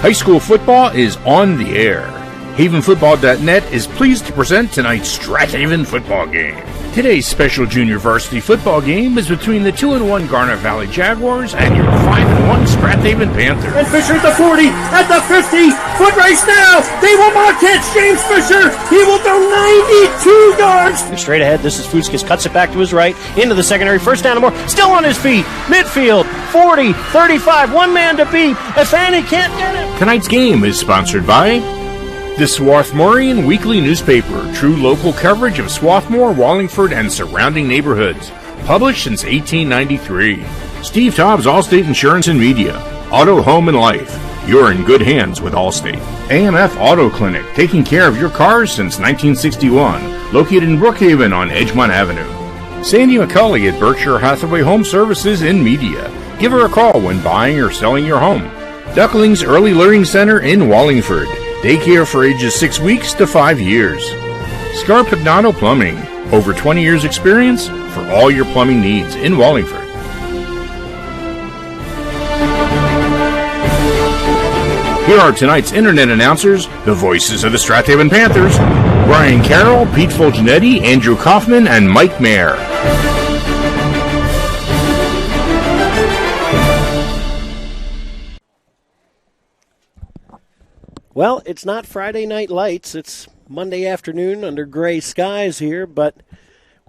High school football is on the air. HavenFootball.net is pleased to present tonight's Strath Haven football game. Today's special junior varsity football game is between the 2-1 Garnet Valley Jaguars and your 5-1 Strath Haven Panthers. And Fisher at the 40, at the 50, foot race now. They will not catch James Fisher. He will go 92 yards. Straight ahead, this is Fuskis, cuts it back to his right, into the secondary, first down and more, still on his feet, midfield, 40, 35, one man to beat. If Annie can't get it. Tonight's game is sponsored by the Swarthmorean Weekly Newspaper, true local coverage of Swarthmore, Wallingford, and surrounding neighborhoods. Published since 1893. Steve Tobbs, Allstate Insurance and Media. Auto, Home, and Life. You're in good hands with Allstate. AMF Auto Clinic, taking care of your cars since 1961. Located in Brookhaven on Edgemont Avenue. Sandy McCulley at Berkshire Hathaway Home Services and Media. Give her a call when buying or selling your home. Ducklings Early Learning Center in Wallingford. Daycare for ages 6 weeks to 5 years. Scarpagnato Plumbing. Over 20 years experience for all your plumbing needs in Wallingford. Here are tonight's internet announcers, the voices of the Strath Haven Panthers, Brian Carroll, Pete Fulginiti, Andrew Kauffman, and Mike Mayer. Well, it's not Friday Night Lights. It's Monday afternoon under gray skies here, but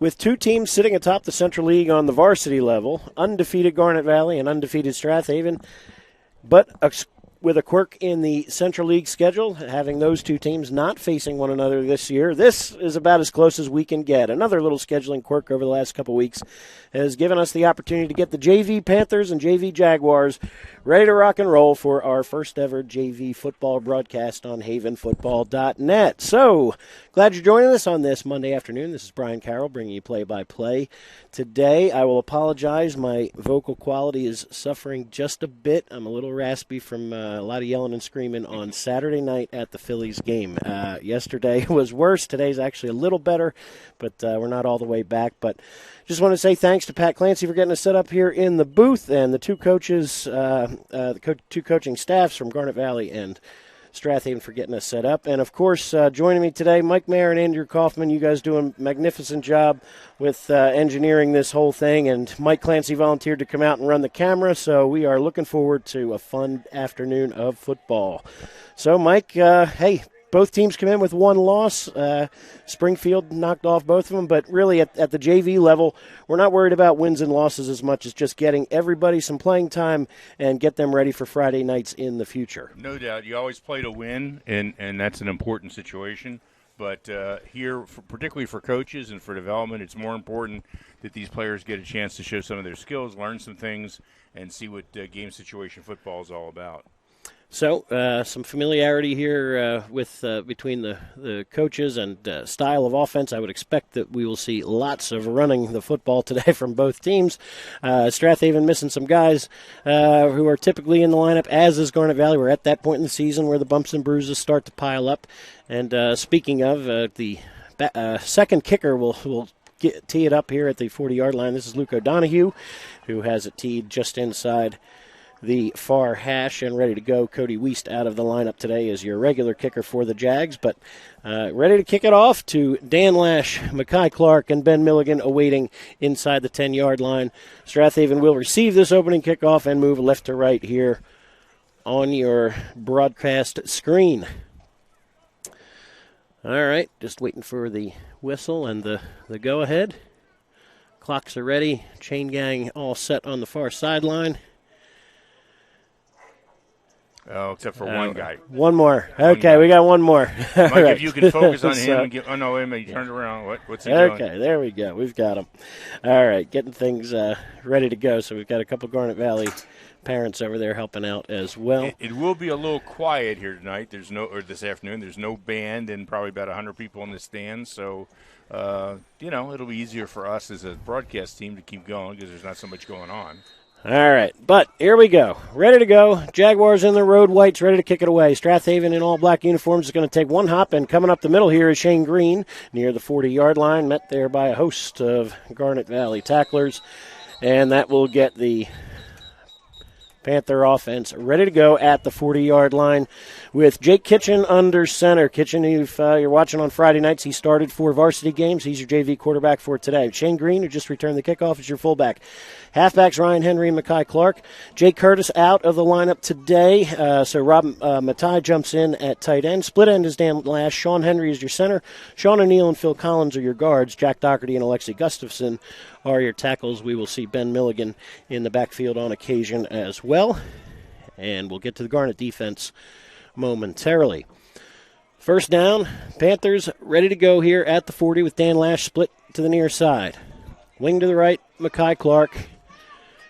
with two teams sitting atop the Central League on the varsity level, undefeated Garnet Valley and undefeated Strath Haven, but with a quirk in the Central League schedule, having those two teams not facing one another this year, this is about as close as we can get. Another little scheduling quirk over the last couple weeks has given us the opportunity to get the JV Panthers and JV Jaguars ready to rock and roll for our first ever JV football broadcast on HavenFootball.net. So, glad you're joining us on this Monday afternoon. This is Brian Carroll bringing you play-by-play. Today, I will apologize. My vocal quality is suffering just a bit. I'm a little raspy from a lot of yelling and screaming on Saturday night at the Phillies game. Yesterday was worse. Today's actually a little better, but we're not all the way back. But just want to say thanks to Pat Clancy for getting us set up here in the booth, and the two coaches, two coaching staffs from Garnet Valley and Strath Haven for getting us set up. And, of course, joining me today, Mike Mayer and Andrew Kauffman. You guys do a magnificent job with engineering this whole thing. And Mike Clancy volunteered to come out and run the camera, so we are looking forward to a fun afternoon of football. So, Mike, hey, both teams come in with one loss. Springfield knocked off both of them, but really at the JV level, we're not worried about wins and losses as much as just getting everybody some playing time and get them ready for Friday nights in the future. No doubt. You always play to win, and that's an important situation. But here, particularly for coaches and for development, it's more important that these players get a chance to show some of their skills, learn some things, and see what game situation football is all about. So, some familiarity here with between the coaches and style of offense. I would expect that we will see lots of running the football today from both teams. Strath Haven missing some guys who are typically in the lineup, as is Garnet Valley. We're at that point in the season where the bumps and bruises start to pile up. And speaking of, the second kicker will tee it up here at the 40-yard line. This is Luke O'Donohue, who has it teed just inside the far hash and ready to go. Cody Wiest out of the lineup today as your regular kicker for the Jags, but ready to kick it off to Dan Lash, Mackay Clark, and Ben Milligan awaiting inside the 10-yard line. Strath Haven will receive this opening kickoff and move left to right here on your broadcast screen. All right, just waiting for the whistle and the go-ahead. Clocks are ready. Chain gang all set on the far sideline. Oh, except for one guy. One more. Okay, we got one more. Mike, right. if you can focus on him and oh, no, wait a minute, he turned around. What's he doing? Okay, there we go. We've got him. All right, getting things ready to go. So we've got a couple Garnet Valley parents over there helping out as well. It will be a little quiet here tonight. Or this afternoon. There's no band and probably about 100 people in the stands. So, it'll be easier for us as a broadcast team to keep going because there's not so much going on. All right, but here we go. Ready to go. Jaguars in the road, whites ready to kick it away. Strath Haven in all black uniforms is going to take one hop, and coming up the middle here is Shane Green near the 40-yard line, met there by a host of Garnet Valley tacklers, and that will get the Panther offense ready to go at the 40-yard line with Jake Kitchen under center. Kitchen, if you're watching on Friday nights, he started 4 varsity games. He's your JV quarterback for today. Shane Green, who just returned the kickoff, is your fullback. Halfbacks Ryan Henry and Mackay Clark. Jake Curtis out of the lineup today, so Rob Matai jumps in at tight end. Split end is Dan Lash. Sean Henry is your center. Sean O'Neill and Phil Collins are your guards. Jack Doherty and Alexi Gustafson are your tackles. We will see Ben Milligan in the backfield on occasion as well. And we'll get to the Garnet defense momentarily. First down, Panthers ready to go here at the 40 with Dan Lash split to the near side. Wing to the right, Mackay Clark.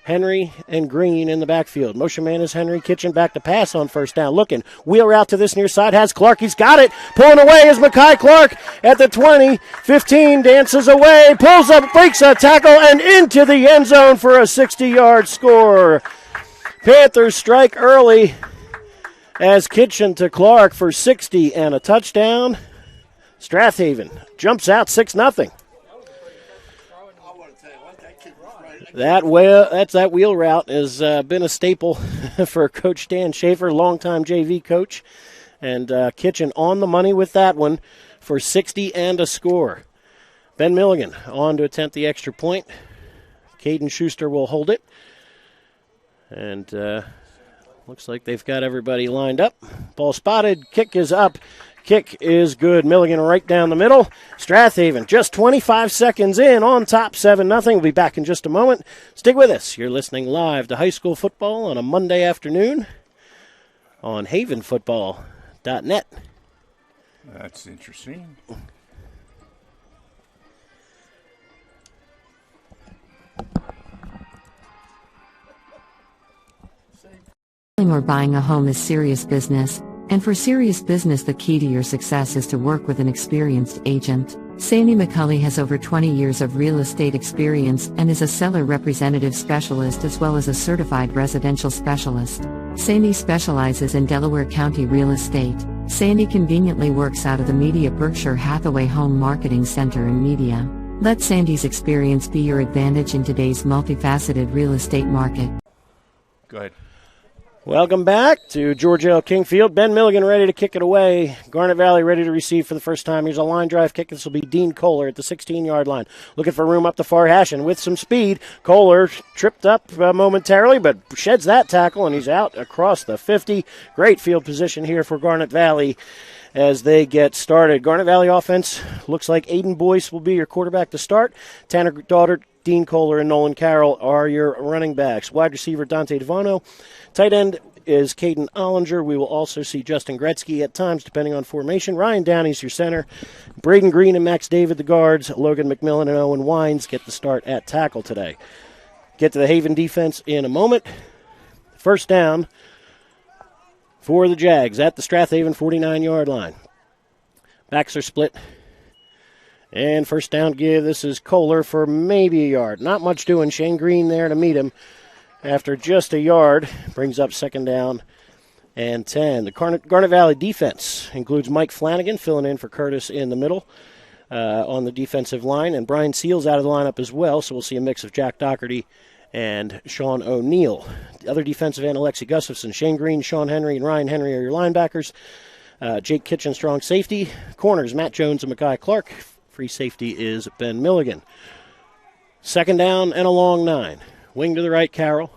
Henry and Green in the backfield. Motion man is Henry. Kitchen back to pass on first down. Looking. Wheel route to this near side. Has Clark. He's got it. Pulling away is Mackay Clark at the 20. 15. Dances away. Pulls up. Breaks a tackle and into the end zone for a 60-yard score. Panthers strike early as Kitchen to Clark for 60 and a touchdown. Strath Haven jumps out 6-0. That wheel route has been a staple for Coach Dan Schaefer, longtime JV coach. And Kitchen on the money with that one for 60 and a score. Ben Milligan on to attempt the extra point. Caden Schuster will hold it. And looks like they've got everybody lined up. Ball spotted. Kick is up. Kick is good. Milligan right down the middle. Strath Haven just 25 seconds in on top 7-0. We'll be back in just a moment. Stick with us. You're listening live to high school football on a Monday afternoon on havenfootball.net. That's interesting. Selling or buying a home is serious business. And for serious business, the key to your success is to work with an experienced agent. Sandy McCulley has over 20 years of real estate experience and is a seller representative specialist as well as a certified residential specialist. Sandy specializes in Delaware County real estate. Sandy conveniently works out of the Media Berkshire Hathaway Home Marketing Center in Media. Let Sandy's experience be your advantage in today's multifaceted real estate market. Go ahead. Welcome back to George L. King Field. Ben Milligan ready to kick it away. Garnet Valley ready to receive for the first time. Here's a line drive kick. This will be Dean Kohler at the 16-yard line. Looking for room up the far hash, and with some speed, Kohler tripped up momentarily, but sheds that tackle, and he's out across the 50. Great field position here for Garnet Valley as they get started. Garnet Valley offense looks like Aiden Boyce will be your quarterback to start. Tanner Daughtert, Dean Kohler, and Nolan Carroll are your running backs. Wide receiver Dante Devano. Tight end is Caden Ollinger. We will also see Justin Gretzky at times, depending on formation. Ryan Downey's your center. Braden Green and Max David, the guards. Logan McMillan and Owen Wines get the start at tackle today. Get to the Haven defense in a moment. First down for the Jags at the Strath Haven 49-yard line. Backs are split. And first down give, this is Kohler for maybe a yard. Not much doing. Shane Green there to meet him after just a yard. Brings up second down and 10. The Garnet Valley defense includes Mike Flanagan filling in for Curtis in the middle on the defensive line. And Brian Seals out of the lineup as well, so we'll see a mix of Jack Doherty and Sean O'Neill. The other defensive end, Alexi Gustafson. Shane Green, Sean Henry, and Ryan Henry are your linebackers. Jake Kitchen, strong safety. Corners, Matt Jones and Mackay Clark. Free safety is Ben Milligan. Second down and a long 9. Wing to the right, Carroll.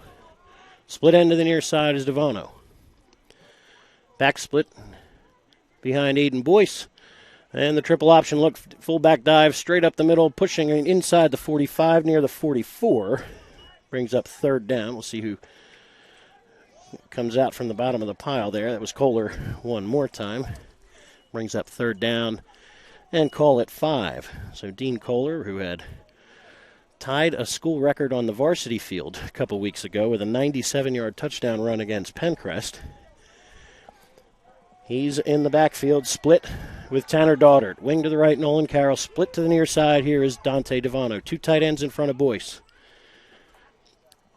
Split end to the near side is Devano. Back split behind Aiden Boyce. And the triple option look, fullback dive straight up the middle, pushing inside the 45 near the 44. Brings up third down. We'll see who comes out from the bottom of the pile there. That was Kohler one more time. Brings up third down and call it 5. So Dean Kohler, who had tied a school record on the varsity field a couple weeks ago with a 97-yard touchdown run against Pencrest. He's in the backfield, split with Tanner Daughtert. Wing to the right, Nolan Carroll. Split to the near side here is Dante Devano. 2 tight ends in front of Boyce.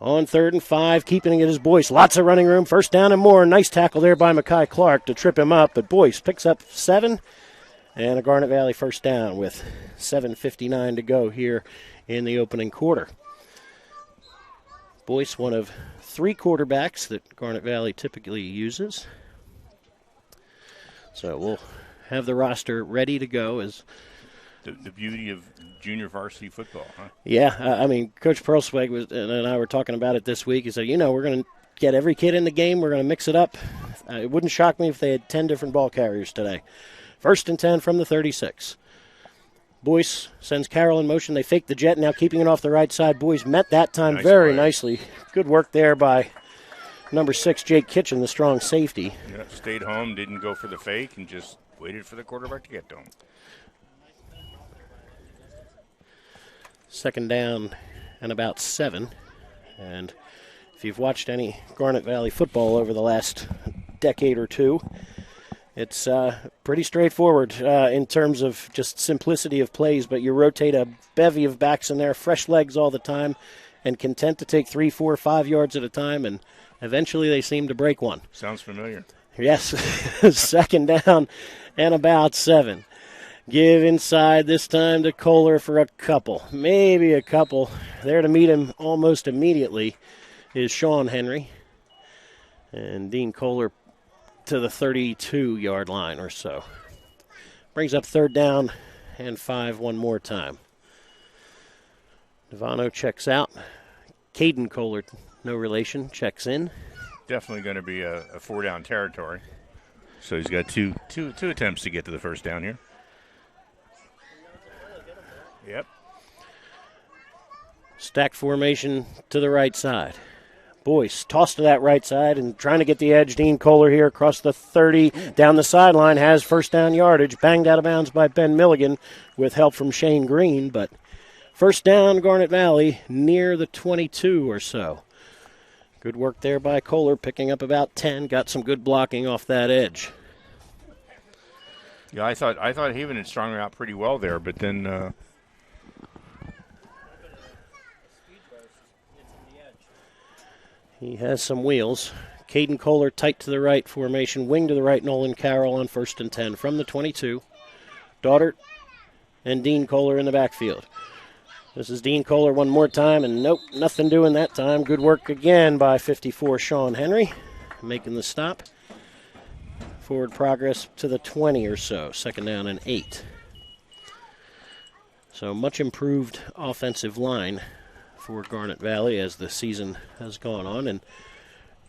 On 3rd and 5, keeping it is Boyce. Lots of running room. First down and more. Nice tackle there by Mackay Clark to trip him up, but Boyce picks up 7. And a Garnet Valley first down with 7:59 to go here in the opening quarter. Boyce, one of 3 quarterbacks that Garnet Valley typically uses. So we'll have the roster ready to go as the beauty of junior varsity football, huh? Yeah, I mean, Coach Perlsweg and I were talking about it this week. He said, we're going to get every kid in the game. We're going to mix it up. It wouldn't shock me if they had 10 different ball carriers today. 1st and 10 from the 36. Boyce sends Carroll in motion. They fake the jet, now keeping it off the right side. Boyce met that time very nicely. Good work there by number 6, Jake Kitchen, the strong safety. Yeah, stayed home, didn't go for the fake, and just waited for the quarterback to get to him. 2nd down and about 7. And if you've watched any Garnet Valley football over the last decade or two, it's pretty straightforward in terms of just simplicity of plays, but you rotate a bevy of backs in there, fresh legs all the time, and content to take 3, 4, 5 yards at a time, and eventually they seem to break one. Sounds familiar. Yes, 2nd down and about 7. Give inside this time to Kohler for a couple, maybe a couple. There to meet him almost immediately is Sean Henry. And Dean Kohler to the 32-yard line or so. Brings up 3rd down and 5 one more time. Devano checks out. Caden Kohler, no relation, checks in. Definitely going to be a 4-down territory. So he's got two attempts to get to the 1st down here. Yep. Stack formation to the right side. Boyce tossed to that right side and trying to get the edge. Dean Kohler here across the 30, down the sideline, has 1st down yardage. Banged out of bounds by Ben Milligan with help from Shane Green, but 1st down, Garnet Valley, near the 22 or so. Good work there by Kohler, picking up about 10. Got some good blocking off that edge. Yeah, I thought Haven had strung out pretty well there, but then he has some wheels. Caden Kohler tight to the right formation, wing to the right, Nolan Carroll on 1st and 10 from the 22. Daughtert and Dean Kohler in the backfield. This is Dean Kohler one more time, and nope, nothing doing that time. Good work again by 54 Sean Henry, making the stop. Forward progress to the 20 or so, 2nd down and 8. So much improved offensive line for Garnet Valley as the season has gone on, and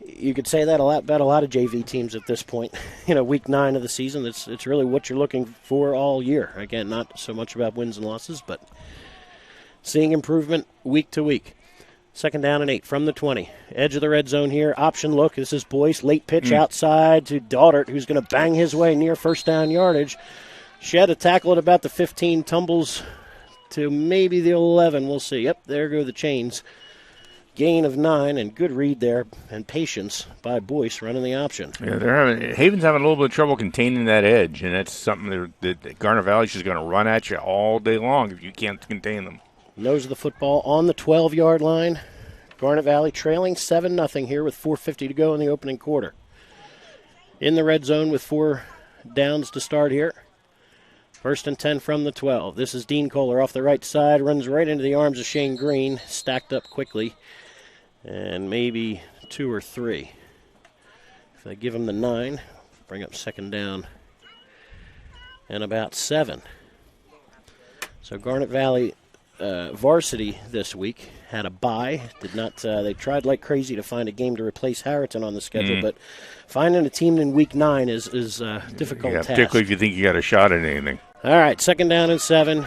you could say that about a lot of JV teams at this point. Week 9 of the season, it's really what you're looking for all year. Again, not so much about wins and losses, but seeing improvement week to week. 2nd down and 8 from the 20. Edge of the red zone here. Option look. This is Boyce. Late pitch outside to Daughtert, who's going to bang his way near 1st down yardage. Shed a tackle at about the 15, tumbles to maybe the 11. We'll see. Yep, there go the chains. Gain of 9, and good read there and patience by Boyce running the option. Yeah, Haven's having a little bit of trouble containing that edge, and that's something that Garnet Valley's just going to run at you all day long if you can't contain them. Nose of the football on the 12-yard line. Garnet Valley trailing 7-0 here with 4:50 to go in the opening quarter. In the red zone with 4 downs to start here. 1st and 10 from the 12. This is Dean Kohler off the right side, runs right into the arms of Shane Green, stacked up quickly, and maybe 2 or 3. If they give him the 9, bring up 2nd down and about 7. So Garnet Valley Varsity this week had a bye. Did not. They tried like crazy to find a game to replace Harriton on the schedule, but finding a team in Week 9 is a difficult task. Particularly if you think you got a shot at anything. All right, 2nd down and 7.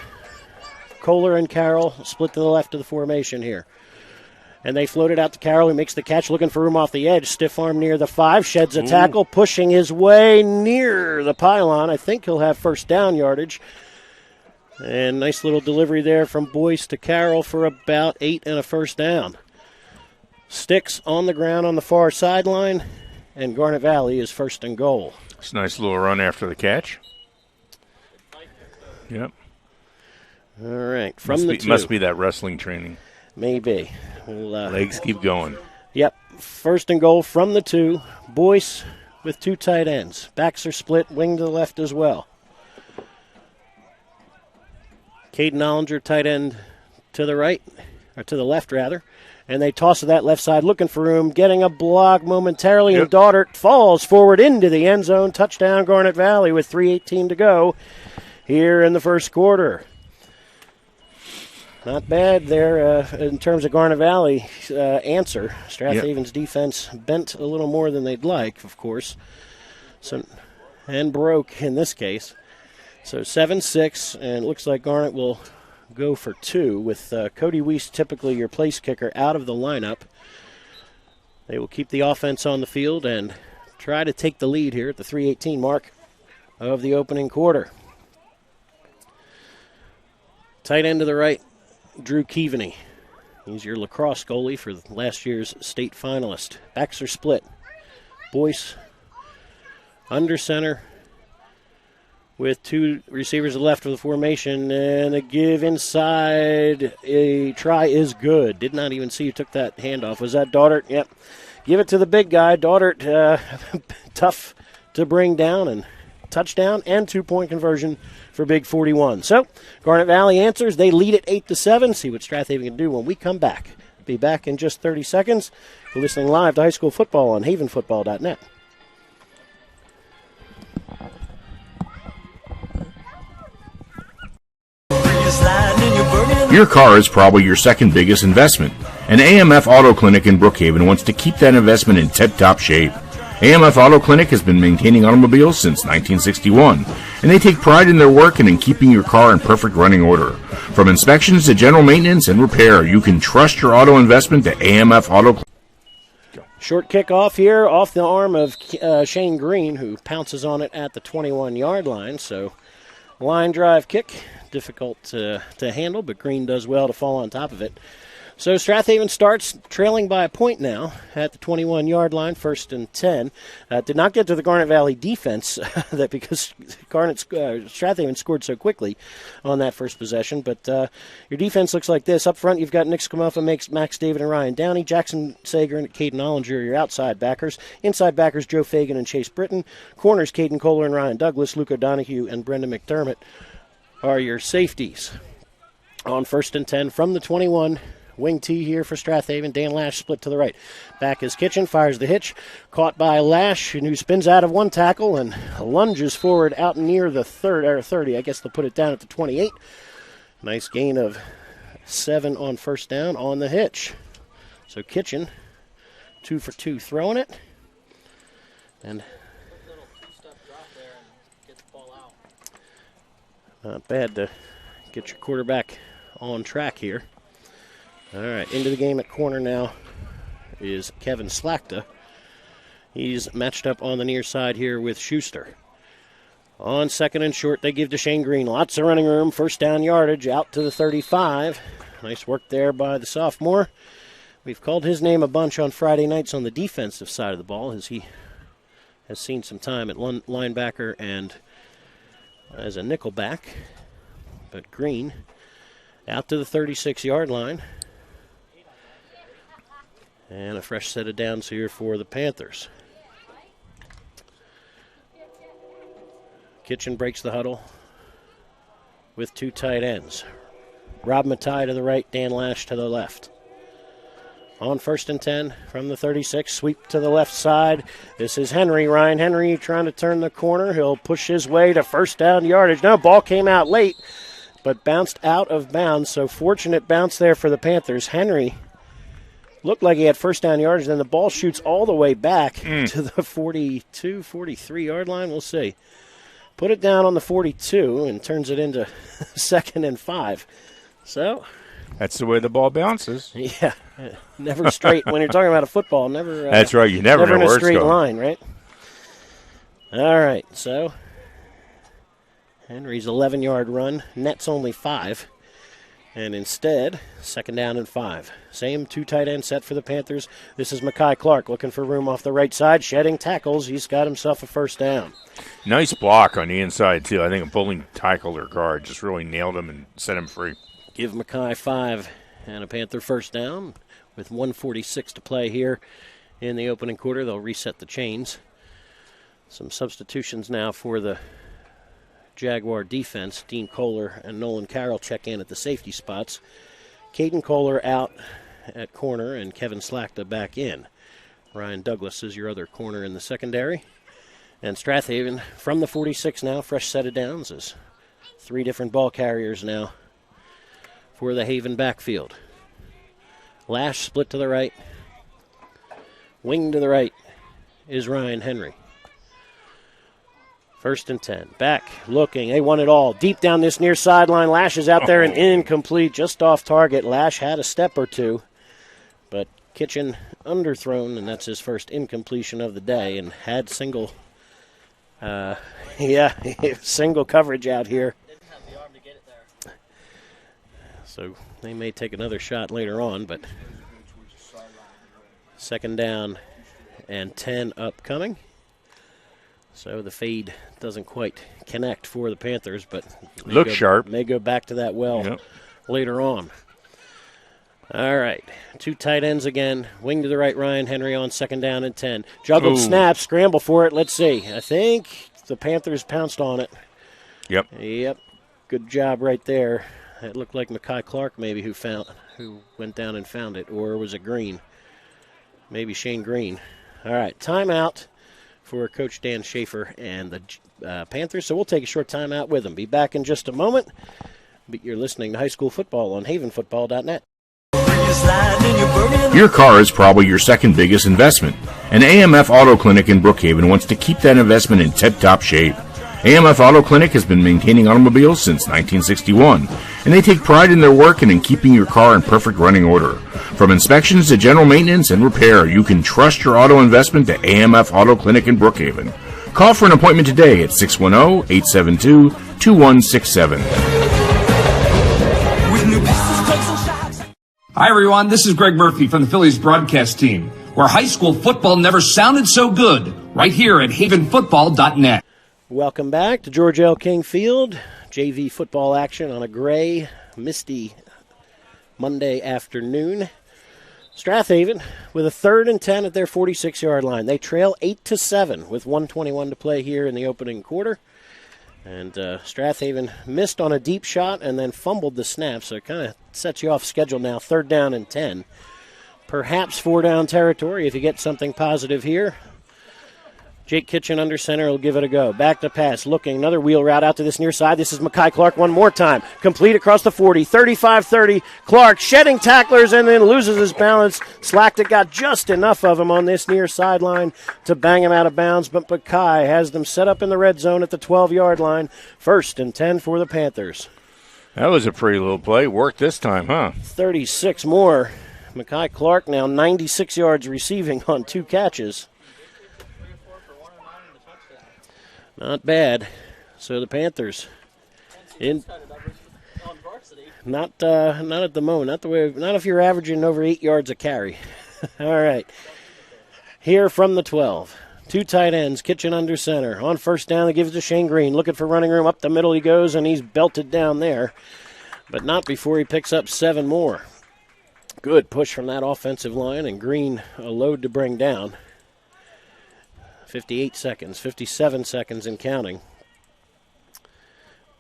Kohler and Carroll split to the left of the formation here. And they float it out to Carroll, who makes the catch, looking for room off the edge. Stiff arm near the 5, sheds a tackle, pushing his way near the pylon. I think he'll have 1st down yardage. And nice little delivery there from Boyce to Carroll for about 8 and a 1st down. Sticks on the ground on the far sideline, and Garnet Valley is 1st and goal. It's a nice little run after the catch. Yep. All right, from the 2. Must be that wrestling training. Maybe. Legs keep going. Yep, 1st and goal from the 2. Boyce with 2 tight ends. Backs are split, wing to the left as well. Caden Ollinger, tight end to the right. or to the left rather, and they toss to that left side looking for room, getting a block momentarily, and Daughtert falls forward into the end zone. Touchdown Garnet Valley with 3:18 to go here in the first quarter. Not bad there in terms of Garnet Valley answer. Strath Haven's defense bent a little more than they'd like, of course, and broke in this case. So 7-6, and it looks like Garnet will go for 2 with Cody Weiss, typically your place kicker, out of the lineup. They will keep the offense on the field and try to take the lead here at the 3:18 mark of the opening quarter. Tight end to the right, Drew Keaveney. He's your lacrosse goalie for last year's state finalist. Backs are split. Boyce under center with 2 receivers left of the formation, and a give inside. A try is good. Did not even see who took that handoff. Was that Daughtert? Yep. Give it to the big guy. Daughtert, tough to bring down, and touchdown and 2-point conversion for Big 41. So, Garnet Valley answers. They lead it 8-7. See what Strath Haven can do when we come back. Be back in just 30 seconds. We're listening live to high school football on havenfootball.net. Your car is probably your second biggest investment, and AMF Auto Clinic in Brookhaven wants to keep that investment in tip-top shape. AMF Auto Clinic has been maintaining automobiles since 1961, and they take pride in their work and in keeping your car in perfect running order. From inspections to general maintenance and repair, you can trust your auto investment to AMF Auto Clinic. Short kickoff here off the arm of Shane Green, who pounces on it at the 21-yard line. So line drive kick, difficult to handle, but Green does well to fall on top of it. So Strath Haven starts trailing by a point now at the 21-yard line, 1st and 10. Did not get to the Garnet Valley defense that because Strath Haven scored so quickly on that first possession. But your defense looks like this. Up front, you've got Nick Scamufa, Max David, and Ryan Downey. Jackson Sager and Caden Ollinger, your outside backers. Inside backers, Joe Fagan and Chase Britton. Corners, Caden Kohler and Ryan Douglas. Luke O'Donohue and Brendan McDermott are your safeties. On 1st and 10 from the 21. Wing T here for Strath Haven. Dan Lash split to the right. Back is Kitchen, fires the hitch. Caught by Lash, who spins out of one tackle and lunges forward out near the 30. I guess they'll put it down at the 28. Nice gain of 7 on 1st down on the hitch. So Kitchen, 2 for 2 throwing it. And not bad to get your quarterback on track here. All right, into the game at corner now is Kevin Slakta. He's matched up on the near side here with Schuster. On 2nd and short, they give to Shane Green. Lots of running room, 1st down yardage, out to the 35. Nice work there by the sophomore. We've called his name a bunch on Friday nights on the defensive side of the ball, as he has seen some time at linebacker and as a nickelback. But Green out to the 36-yard line. And a fresh set of downs here for the Panthers. Kitchen breaks the huddle with 2 tight ends. Rob Matai to the right, Dan Lash to the left. On 1st and 10 from the 36, sweep to the left side. This is Henry. Ryan Henry trying to turn the corner. He'll push his way to 1st down yardage. No, ball came out late, but bounced out of bounds. So fortunate bounce there for the Panthers. Henry looked like he had 1st down yardage, then the ball shoots all the way back to the 42, 43-yard line. We'll see. Put it down on the 42 and turns it into 2nd and 5. So that's the way the ball bounces. Yeah, never straight. When you're talking about a football, never. That's right. You never know in a where straight it's going. line, right? All right. So Henry's 11-yard run, net's only 5. And instead, 2nd down and 5. Same 2 tight end set for the Panthers. This is Mackay Clark looking for room off the right side, shedding tackles. He's got himself a 1st down. Nice block on the inside, too. I think a bowling tackle or guard just really nailed him and set him free. Give Mackay 5 and a Panther 1st down with 1:46 to play here in the opening quarter. They'll reset the chains. Some substitutions now for the Jaguar defense. Dean Kohler and Nolan Carroll check in at the safety spots. Caden Kohler out at corner and Kevin Slachta back in. Ryan Douglas is your other corner in the secondary. And Strath Haven from the 46 now, fresh set of downs, is 3 different ball carriers now for the Haven backfield. Lash split to the right. Wing to the right is Ryan Henry. 1st and 10. Back, looking. They want it all. Deep down this near sideline. Lash is out there and incomplete, just off target. Lash had a step or two, but Kitchen underthrown, and that's his first incompletion of the day, and had single single coverage out here. Didn't have the arm to get it there. So they may take another shot later on, but 2nd down and 10 upcoming. So the fade doesn't quite connect for the Panthers, but Looks sharp. May go back to that well later on. All right, 2 tight ends again. Wing to the right, Ryan Henry on 2nd down and 10. Juggled snap, scramble for it. Let's see. I think the Panthers pounced on it. Yep. Good job right there. It looked like Mekhi Clark maybe who went down and found it, or was it Green? Maybe Shane Green. All right, timeout for Coach Dan Schaefer and the Panthers. So we'll take a short timeout with them. Be back in just a moment. But you're listening to High School Football on havenfootball.net. Your car is probably your second biggest investment, and AMF Auto Clinic in Brookhaven wants to keep that investment in tip-top shape. AMF Auto Clinic has been maintaining automobiles since 1961, and they take pride in their work and in keeping your car in perfect running order. From inspections to general maintenance and repair, you can trust your auto investment to AMF Auto Clinic in Brookhaven. Call for an appointment today at 610-872-2167. Hi, everyone. This is Greg Murphy from the Phillies broadcast team, where high school football never sounded so good, right here at havenfootball.net. Welcome back to George L. King Field. JV football action on a gray, misty Monday afternoon. Strath Haven with a 3rd and 10 at their 46-yard line. They trail 8-7 with 1:21 to play here in the opening quarter. And Strath Haven missed on a deep shot and then fumbled the snap, so it kind of sets you off schedule now. 3rd down and 10. Perhaps 4-down territory if you get something positive here. Jake Kitchen under center will give it a go. Back to pass, looking, another wheel route out to this near side. This is Mekhi Clark one more time. Complete across the 40, 35-30. Clark shedding tacklers and then loses his balance. Slachta got just enough of him on this near sideline to bang him out of bounds, but Mekhi has them set up in the red zone at the 12-yard line. 1st and 10 for the Panthers. That was a pretty little play. Worked this time, huh? 36 more. Mekhi Clark now 96 yards receiving on 2 catches. Not bad. So the Panthers not at the moment. Not if you're averaging over 8 yards a carry. All right. Here from the 12. 2 tight ends, Kitchen under center. On 1st down, they give it to Shane Green. Looking for running room. Up the middle he goes, and he's belted down there. But not before he picks up 7 more. Good push from that offensive line, and Green a load to bring down. 57 seconds and counting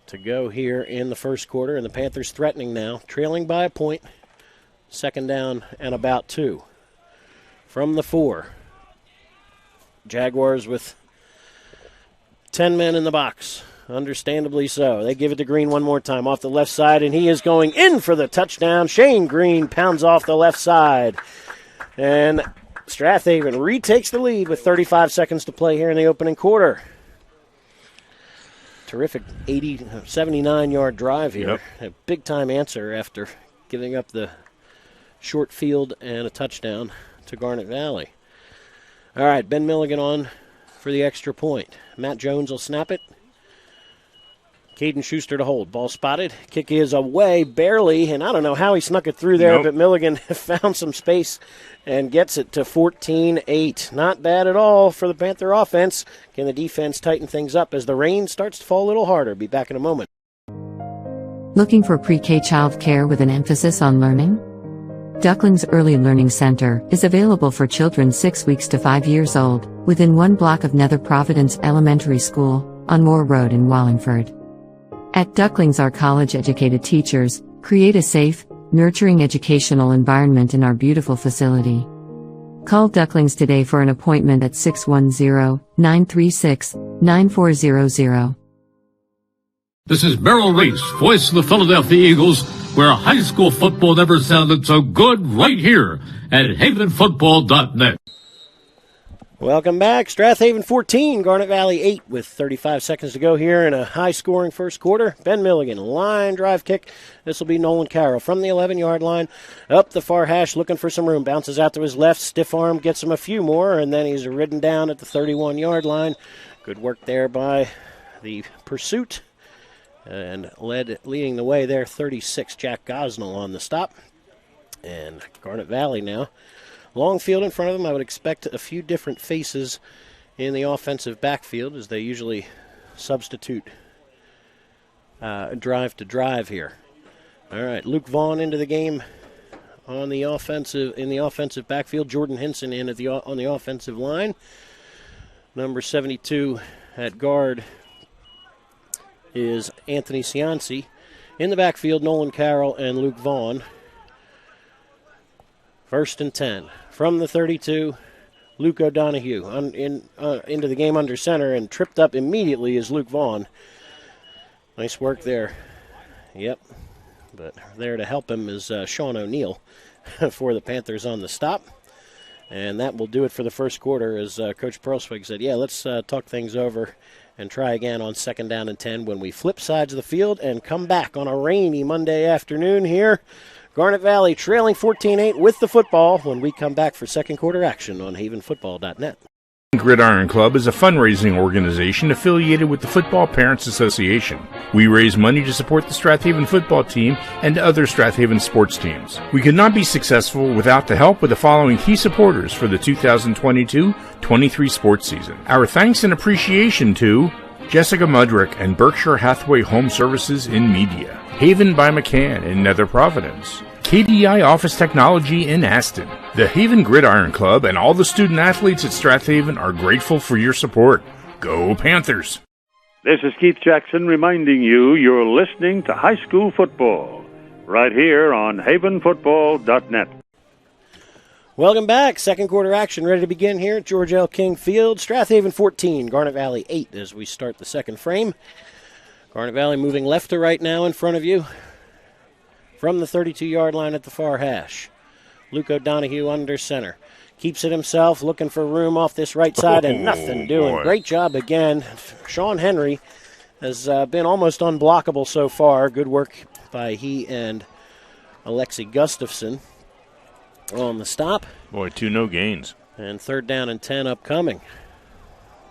to go here in the first quarter, and the Panthers threatening now, trailing by a point. 2nd down and about 2. From the 4, Jaguars with 10 men in the box, understandably so. They give it to Green one more time off the left side, and he is going in for the touchdown. Shane Green pounds off the left side, and Strath Haven retakes the lead with 35 seconds to play here in the opening quarter. Terrific 79-yard drive here. A big-time answer after giving up the short field and a touchdown to Garnet Valley. All right, Ben Milligan on for the extra point. Matt Jones will snap it. Caden Schuster to hold. Ball spotted. Kick is away, barely, and I don't know how he snuck it through there, but Milligan found some space and gets it to 14-8. Not bad at all for the Panther offense. Can the defense tighten things up as the rain starts to fall a little harder? Be back in a moment. Looking for pre-K child care with an emphasis on learning? Ducklings Early Learning Center is available for children 6 weeks to 5 years old, within 1 block of Nether Providence Elementary School, on Moore Road in Wallingford. At Ducklings, our college-educated teachers create a safe, nurturing educational environment in our beautiful facility. Call Ducklings today for an appointment at 610-936-9400. This is Merrill Reese, voice of the Philadelphia Eagles, where high school football never sounded so good, right here at havenfootball.net. Welcome back. Strath Haven 14, Garnet Valley 8 with 35 seconds to go here in a high-scoring first quarter. Ben Milligan, line drive kick. This will be Nolan Carroll from the 11-yard line. Up the far hash, looking for some room. Bounces out to his left. Stiff arm gets him a few more, and then he's ridden down at the 31-yard line. Good work there by the pursuit. And leading the way there, 36, Jack Gosnell on the stop. And Garnet Valley now. Long field in front of them. I would expect a few different faces in the offensive backfield as they usually substitute drive to drive here. All right, Luke Vaughn into the game in the offensive backfield. Jordan Hinson in on the offensive line. Number 72 at guard is Anthony Cianci. In the backfield, Nolan Carroll and Luke Vaughn. 1st and 10. From the 32, Luke O'Donohue into the game under center, and tripped up immediately is Luke Vaughn. Nice work there. Yep. But there to help him is Sean O'Neill for the Panthers on the stop. And that will do it for the first quarter, as Coach Perlswig said, let's talk things over and try again on 2nd down and 10 when we flip sides of the field and come back on a rainy Monday afternoon here. Garnet Valley trailing 14-8 with the football when we come back for second quarter action on havenfootball.net. Gridiron Club is a fundraising organization affiliated with the Football Parents Association. We raise money to support the Strath Haven football team and other Strath Haven sports teams. We could not be successful without the help of the following key supporters for the 2022-23 sports season. Our thanks and appreciation to Jessica Mudrick and Berkshire Hathaway Home Services in Media, Haven by McCann in Nether Providence, KDI Office Technology in Aston. The Haven Gridiron Club and all the student athletes at Strath Haven are grateful for your support. Go Panthers! This is Keith Jackson reminding you you're listening to high school football right here on havenfootball.net. Welcome back. Second quarter action ready to begin here at George L. King Field. Strath Haven 14, Garnet Valley 8 as we start the second frame. Garnet Valley moving left to right now in front of you. From the 32-yard line at the far hash. Luke O'Donohue under center. Keeps it himself, looking for room off this right side, and nothing doing. Boy. Great job again. Sean Henry has been almost unblockable so far. Good work by he and Alexi Gustafson on the stop. Boy, 2 no gains. And 3rd down and 10 upcoming.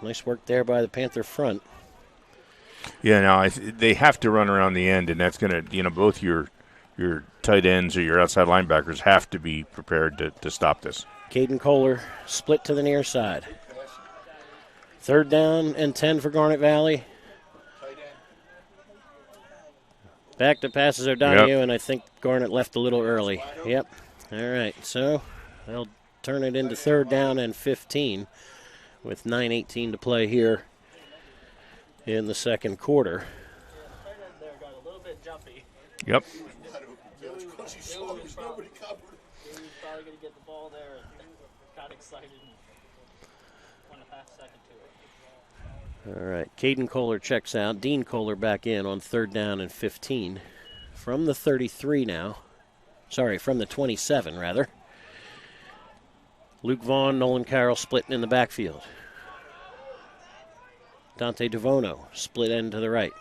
Nice work there by the Panther front. Yeah, now they have to run around the end, and that's going to, both your tight ends or your outside linebackers have to be prepared to stop this. Caden Kohler split to the near side. 3rd down and 10 for Garnet Valley. Back to passes O'Donohue, and I think Garnet left a little early. Yep. All right, so they'll turn it into 3rd down and 15 with 9:18 to play here in the second quarter. Yep. He was probably going to get the ball there and got excited and went a half second to it. All right, Caden Kohler checks out. Dean Kohler back in on 3rd down and 15. From the 33 now. Sorry, from the 27, rather. Luke Vaughn, Nolan Carroll splitting in the backfield. Dante DeVono split end to the right.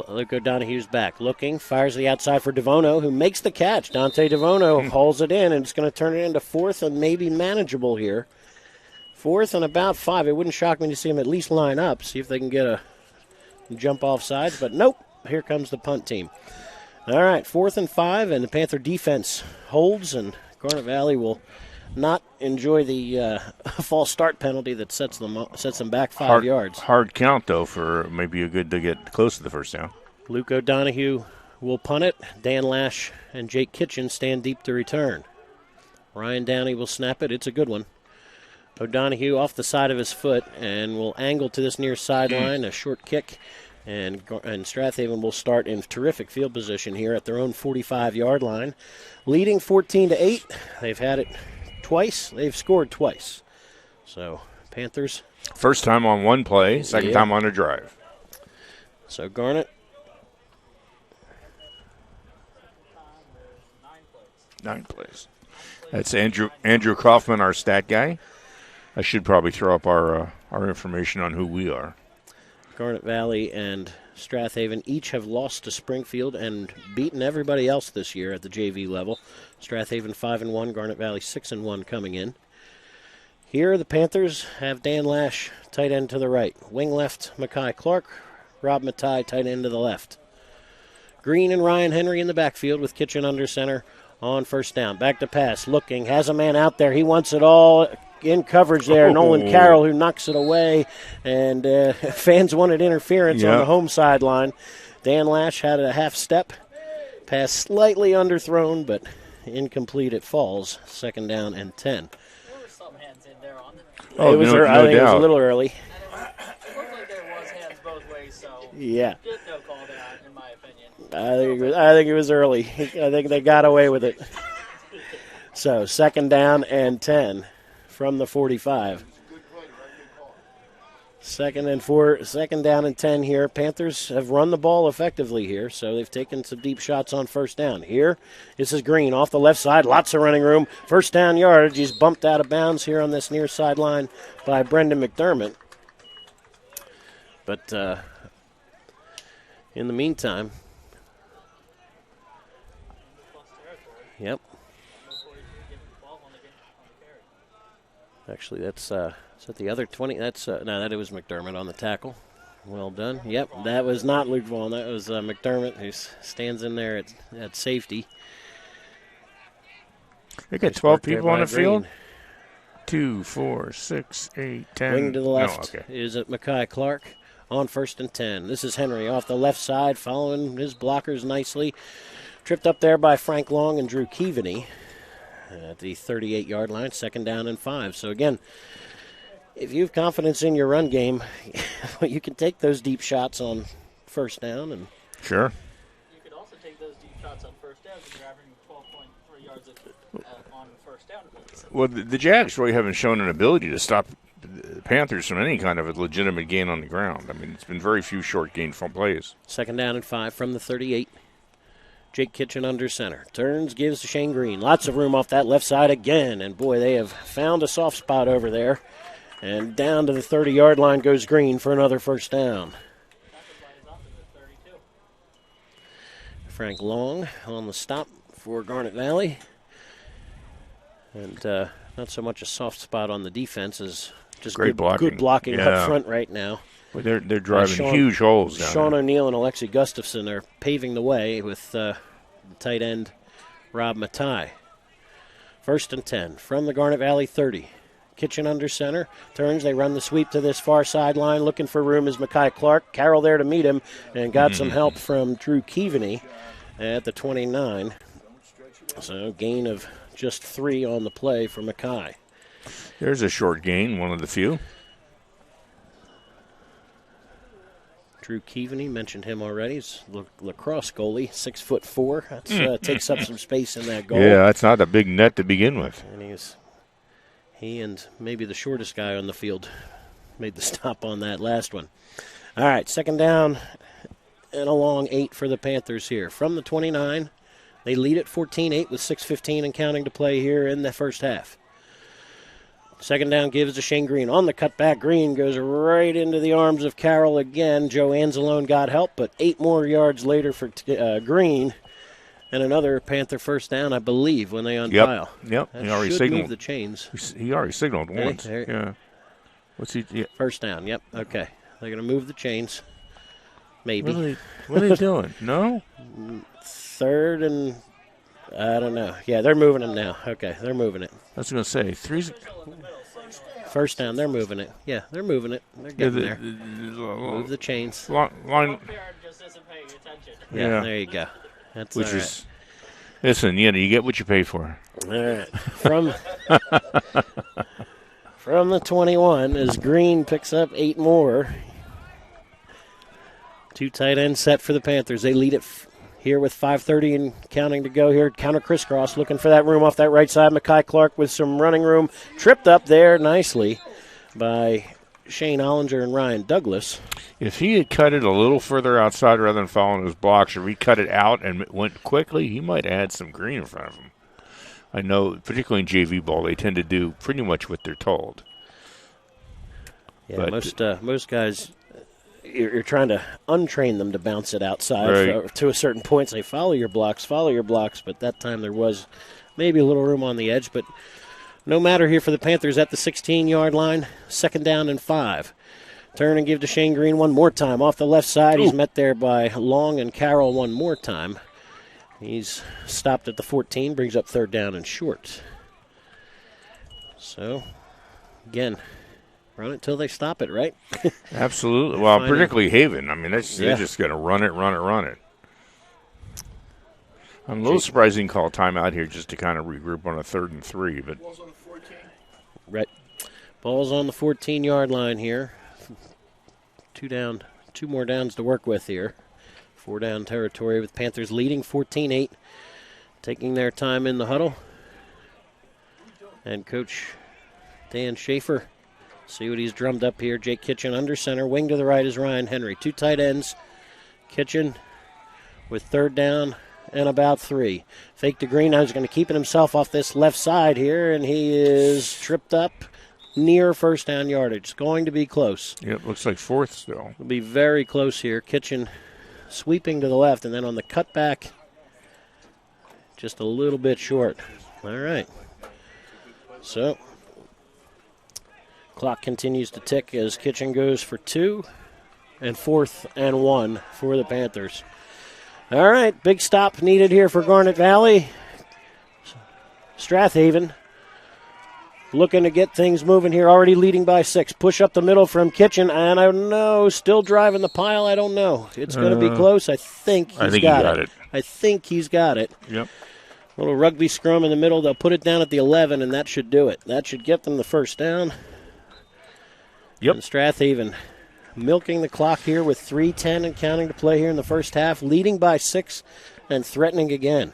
Luke O'Donohue's back, looking, fires the outside for DeVono, who makes the catch. Dante DeVono hauls it in, and it's going to turn it into 4th and maybe manageable here. 4th and about 5. It wouldn't shock me to see them at least line up, see if they can get a jump off sides, but nope. Here comes the punt team. All right, 4th and 5, and the Panther defense holds, and Garnet Valley will not enjoy the false start penalty that sets them back 5 yards. Hard count, though, for maybe a good to get close to the first down. Luke O'Donohue will punt it. Dan Lash and Jake Kitchen stand deep to return. Ryan Downey will snap it. It's a good one. O'Donohue off the side of his foot and will angle to this near sideline. A short kick And Strath Haven will start in terrific field position here at their own 45-yard line. Leading 14-8. They've had it twice. They've scored twice. So, Panthers. First time on one play, second time on a drive. So, Garnet. 9 plays. That's Andrew Kauffman, our stat guy. I should probably throw up our information on who we are. Garnet Valley and Strath Haven each have lost to Springfield and beaten everybody else this year at the JV level. Strath Haven 5-1, Garnet Valley 6-1 coming in. Here the Panthers have Dan Lash, tight end to the right. Wing left, Mackay Clark. Rob Matai, tight end to the left. Green and Ryan Henry in the backfield with Kitchen under center on first down. Back to pass, looking, has a man out there. He wants it all in coverage there. Nolan Carroll who knocks it away, and fans wanted interference on the home sideline. Dan Lash had a half step. Pass slightly underthrown, but incomplete. It falls. Second down and 10. There were some hands in there on it. Oh, I think it was a little early. It looked like there was hands both ways, so yeah. Good no call there, in my opinion. I think it was early. I think they got away with it. So, second down and 10 from the 45. Second down and 10 here. Panthers have run the ball effectively here, so they've taken some deep shots on first down. Here, this is Green off the left side. Lots of running room. First down yardage. He's bumped out of bounds here on this near sideline by Brendan McDermott. But in the meantime, yep. Actually, that's is that the other 20? That's no, that it was McDermott on the tackle. Well done. Yep, that was not Luke Vaughn. That was McDermott who stands in there at safety. They got 12 people on the field. 2, 4, 6, 8, 10. Wing to the left is at Mackay Clark on first and 10. This is Henry off the left side, following his blockers nicely. Tripped up there by Frank Long and Drew Keaveney at the 38-yard line, second down and 5. So, again, if you have confidence in your run game, you can take those deep shots on first down. And sure. You could also take those deep shots on first down because you're averaging 12.3 yards on first down. Well, the Jags really haven't shown an ability to stop the Panthers from any kind of a legitimate gain on the ground. I mean, it's been very few short gain plays. Second down and 5 from the 38. Jake Kitchen under center. Turns, gives to Shane Green. Lots of room off that left side again. And, boy, they have found a soft spot over there. And down to the 30-yard line goes Green for another first down. Frank Long on the stop for Garnet Valley. And not so much a soft spot on the defense as just good blocking up front right now. Well, they're driving huge holes down Sean there. O'Neill and Alexi Gustafson are paving the way with the tight end Rob Matai. First and 10 from the Garnet Valley 30. Kitchen under center. Turns, they run the sweep to this far sideline. Looking for room is Mackay Clark. Carroll there to meet him and got some help from Drew Keaveney at the 29. So gain of just 3 on the play for Mackay. There's a short gain, one of the few. Drew Keaveney, mentioned him already. He's lacrosse goalie, 6'4". That takes up some space in that goal. Yeah, that's not a big net to begin with. And he and maybe the shortest guy on the field made the stop on that last one. All right, second down and a long 8 for the Panthers here. From the 29, they lead at 14-8 with 6:15 and counting to play here in the first half. Second down gives to Shane Green. On the cutback, Green goes right into the arms of Carroll again. Joe Anzalone got help, but 8 more yards later for Green. And another Panther first down, I believe, when they unpile. Yep. That He already should signaled. move the chains. He already signaled once. There. Yeah. What's he? Yeah. First down. Yep. Okay. They're going to move the chains. Maybe. What are they doing? No. Third and I don't know. Yeah, they're moving them now. Okay, they're moving it. I was going to say 3. First down, they're moving it. Yeah, they're moving it. They're getting there. Move the chains. Line. Just isn't paying attention. Yeah, there you go. That's Which all right. is, listen, you get what you pay for. All right. From the 21, as Green picks up 8 more. Two tight ends set for the Panthers. They lead it here with 5:30 and counting to go here. Counter crisscross, looking for that room off that right side. Mackay Clark with some running room. Tripped up there nicely by Shane Ollinger and Ryan Douglas. If he had cut it a little further outside rather than following his blocks, or if he cut it out and went quickly, he might add some green in front of him. I know, particularly in JV ball, they tend to do pretty much what they're told. Yeah, but most guys, you're trying to untrain them to bounce it outside right. To a certain point. Say, follow your blocks. But that time there was maybe a little room on the edge. But no matter here for the Panthers at the 16-yard line, 2nd down and 5. Turn and give to Shane Green one more time. Off the left side, he's met there by Long and Carroll one more time. He's stopped at the 14, brings up 3rd down and short. So, again, run it till they stop it, right? Absolutely. Well, particularly Haven. I mean, they're just going to run it. I'm a little surprised you can call timeout here just to kind of regroup on a 3rd and 3. But right. Ball's on the 14-yard line here. 2 more downs to work with here. 4-down territory with Panthers leading 14-8, taking their time in the huddle. And Coach Dan Schaefer, see what he's drummed up here. Jake Kitchen under center. Wing to the right is Ryan Henry. 2 tight ends. Kitchen with 3rd down and about 3. Fake to Green. Now he's going to keep it himself off this left side here, and he is tripped up near 1st down yardage. It's going to be close. Yep, looks like 4th still. It'll be very close here. Kitchen sweeping to the left, and then on the cutback, just a little bit short. All right. So, clock continues to tick as Kitchen goes for 2, and 4th and 1 for the Panthers. All right, big stop needed here for Garnet Valley. Strath Haven looking to get things moving here, already leading by 6. Push up the middle from Kitchen, and I don't know, still driving the pile, I don't know. It's going to be close. I think he's got it. I think he's got it. Yep. Little rugby scrum in the middle. They'll put it down at the 11, and that should do it. That should get them the 1st down. Yep. And Strath Haven milking the clock here with 3:10 and counting to play here in the first half, leading by 6 and threatening again.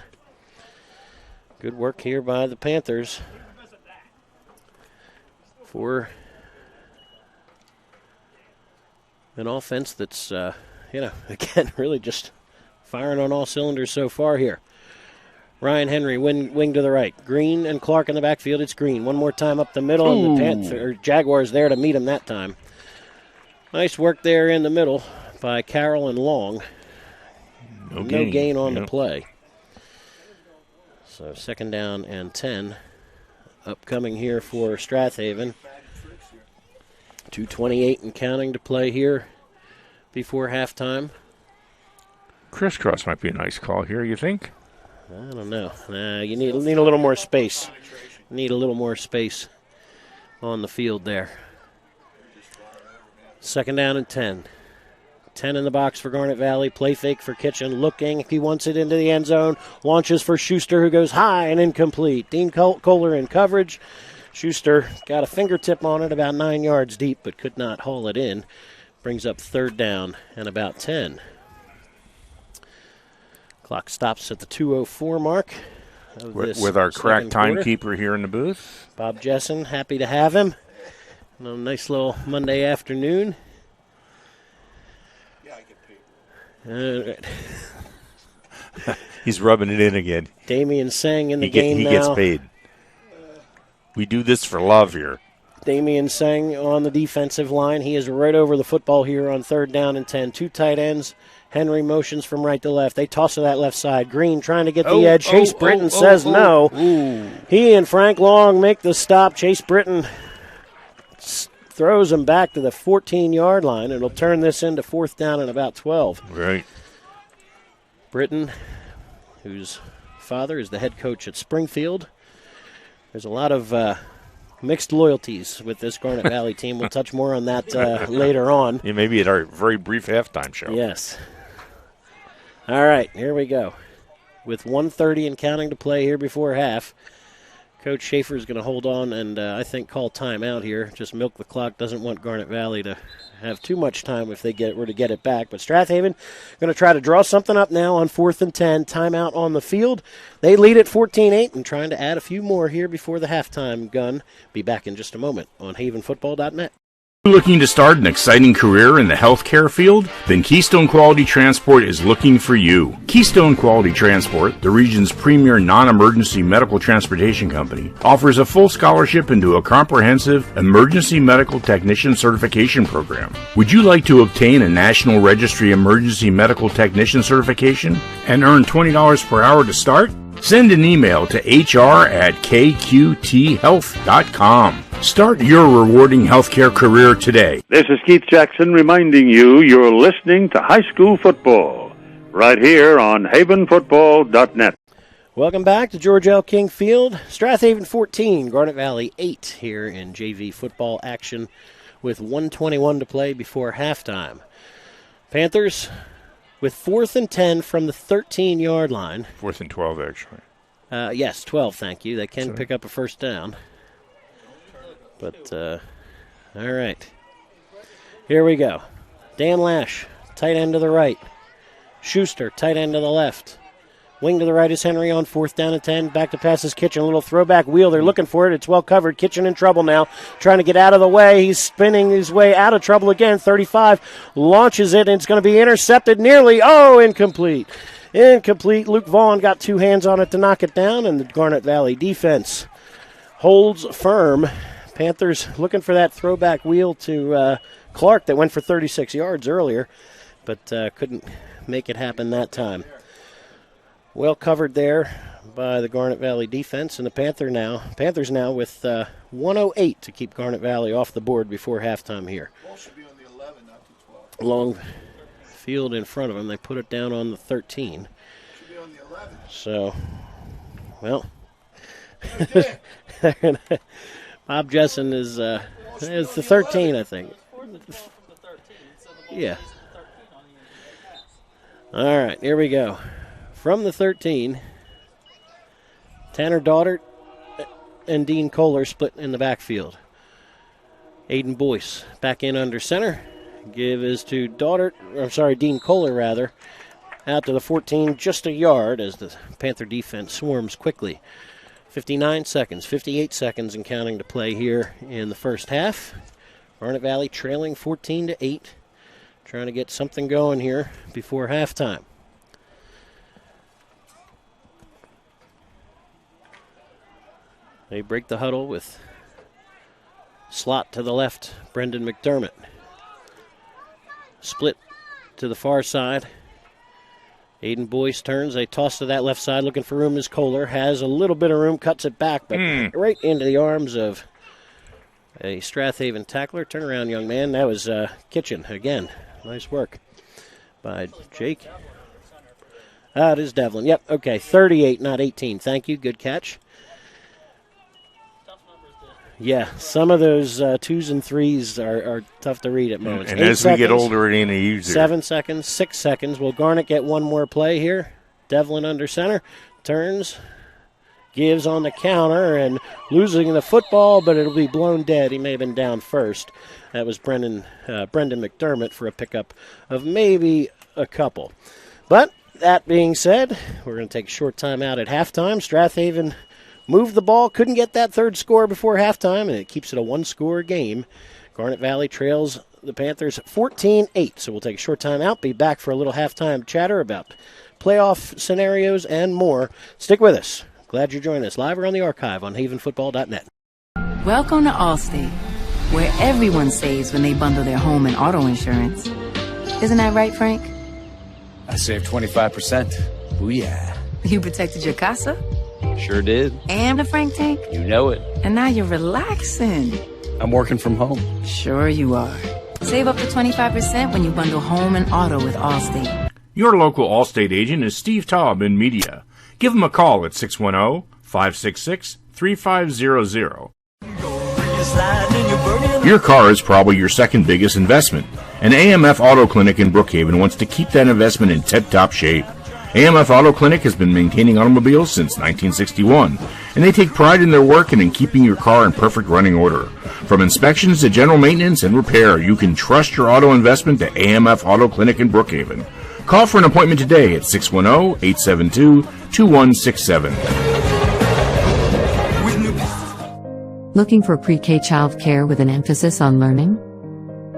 Good work here by the Panthers for an offense that's, again, really just firing on all cylinders so far here. Ryan Henry, wing to the right. Green and Clark in the backfield. It's Green. One more time up the middle, and the Jaguars there to meet him that time. Nice work there in the middle by Carroll and Long. No gain on the play. So 2nd down and 10 upcoming here for Strath Haven. 2:28 and counting to play here before halftime. Crisscross might be a nice call here, you think? I don't know. You need a little more space. Need a little more space on the field there. 2nd down and 10. 10 in the box for Garnet Valley. Play fake for Kitchen. Looking. He wants it into the end zone. Launches for Schuster, who goes high and incomplete. Dean Kohler in coverage. Schuster got a fingertip on it about 9 yards deep, but could not haul it in. Brings up 3rd down and about 10. Clock stops at the 2:04 mark. With our crack timekeeper here in the booth. Bob Jessen, happy to have him. A nice little Monday afternoon. Yeah, I get paid. All right. He's rubbing it in again. Damian Seng in the game now. He gets paid. We do this for love here. Damian Seng on the defensive line. He is right over the football here on 3rd down and 10. 2 tight ends. Henry motions from right to left. They toss to that left side. Green trying to get the edge. Chase Britton says no. He and Frank Long make the stop. Chase Britton throws him back to the 14-yard line. It'll turn this into 4th down and about 12. Right. Britton, whose father is the head coach at Springfield. There's a lot of mixed loyalties with this Garnet Valley team. We'll touch more on that later on. Yeah, maybe at our very brief halftime show. Yes. All right, here we go. With 1:30 and counting to play here before half. Coach Schaefer is going to hold on and I think call timeout here. Just milk the clock. Doesn't want Garnet Valley to have too much time if they were to get it back. But Strath Haven going to try to draw something up now on 4th and 10. Timeout on the field. They lead at 14-8 and trying to add a few more here before the halftime gun. Be back in just a moment on havenfootball.net. Looking to start an exciting career in the healthcare field? Then Keystone Quality Transport is looking for you. Keystone Quality Transport, the region's premier non-emergency medical transportation company, offers a full scholarship into a comprehensive emergency medical technician certification program. Would you like to obtain a National Registry Emergency Medical Technician certification and earn $20 per hour to start? Send an email to hr@kqthealth.com. Start your rewarding healthcare career today. This is Keith Jackson reminding you you're listening to high school football right here on havenfootball.net. Welcome back to George L. King Field. Strath Haven 14, Garnet Valley 8 here in JV football action with 1:21 to play before halftime. Panthers with 4th and 10 from the 13-yard line. 4th and 12, actually. Yes, 12, thank you. They can pick up a first down. But, all right. Here we go. Dan Lash, tight end to the right. Schuster, tight end to the left. Wing to the right is Henry on 4th down and 10. Back to pass is Kitchen. A little throwback wheel. They're looking for it. It's well covered. Kitchen in trouble now. Trying to get out of the way. He's spinning his way out of trouble again. 35 launches it, and it's going to be intercepted nearly. Oh, incomplete. Incomplete. Luke Vaughn got 2 hands on it to knock it down, and the Garnet Valley defense holds firm. Panthers looking for that throwback wheel to Clark that went for 36 yards earlier, but couldn't make it happen that time. Well covered there by the Garnet Valley defense, and the Panthers now with 1:08 to keep Garnet Valley off the board before halftime here. Ball should be on the 11, not the 12. Long field in front of them. They put it down on the 13. Should be on the 11. So, well, Bob Jessen is the 13, I think. Yeah. All right, here we go. From the 13, Tanner Daughtert and Dean Kohler split in the backfield. Aiden Boyce back in under center. Give is to Dean Kohler rather. Out to the 14, just a yard as the Panther defense swarms quickly. 58 seconds and counting to play here in the first half. Garnet Valley trailing 14-8. Trying to get something going here before halftime. They break the huddle with slot to the left, Brendan McDermott. Split to the far side. Aiden Boyce turns. They toss to that left side looking for room as Kohler. Has a little bit of room, cuts it back, but right into the arms of a Strath Haven tackler. Turn around, young man. That was Kitchen again. Nice work by Jake. It is Devlin. Yep, okay, 38, not 18. Thank you, good catch. Yeah, some of those 2s and 3s are tough to read at moments. And as we get older, it ain't easier. 7 seconds, 6 seconds. Will Garnet get one more play here? Devlin under center, turns, gives on the counter, and losing the football, but it'll be blown dead. He may have been down first. That was Brendan McDermott for a pickup of maybe a couple. But that being said, we're going to take a short time out at halftime. Strath Haven moved the ball, couldn't get that third score before halftime, and it keeps it a one-score game. Garnet Valley trails the Panthers 14-8. So we'll take a short time out, be back for a little halftime chatter about playoff scenarios and more. Stick with us. Glad you're joining us live or on the archive on havenfootball.net. Welcome to Allstate, where everyone saves when they bundle their home and auto insurance. Isn't that right, Frank? I saved 25%. Booyah. You protected your casa? Sure did. And the Frank tank? You know it. And now you're relaxing. I'm working from home. Sure you are. Save up to 25% when you bundle home and auto with Allstate. Your local Allstate agent is Steve Taub in media. Give him a call at 610-566-3500. Your car is probably your second biggest investment. An AMF Auto Clinic in Brookhaven wants to keep that investment in tip-top shape. AMF Auto Clinic has been maintaining automobiles since 1961, and they take pride in their work and in keeping your car in perfect running order. From inspections to general maintenance and repair, you can trust your auto investment to AMF Auto Clinic in Brookhaven. Call for an appointment today at 610-872-2167. Looking for pre-K child care with an emphasis on learning?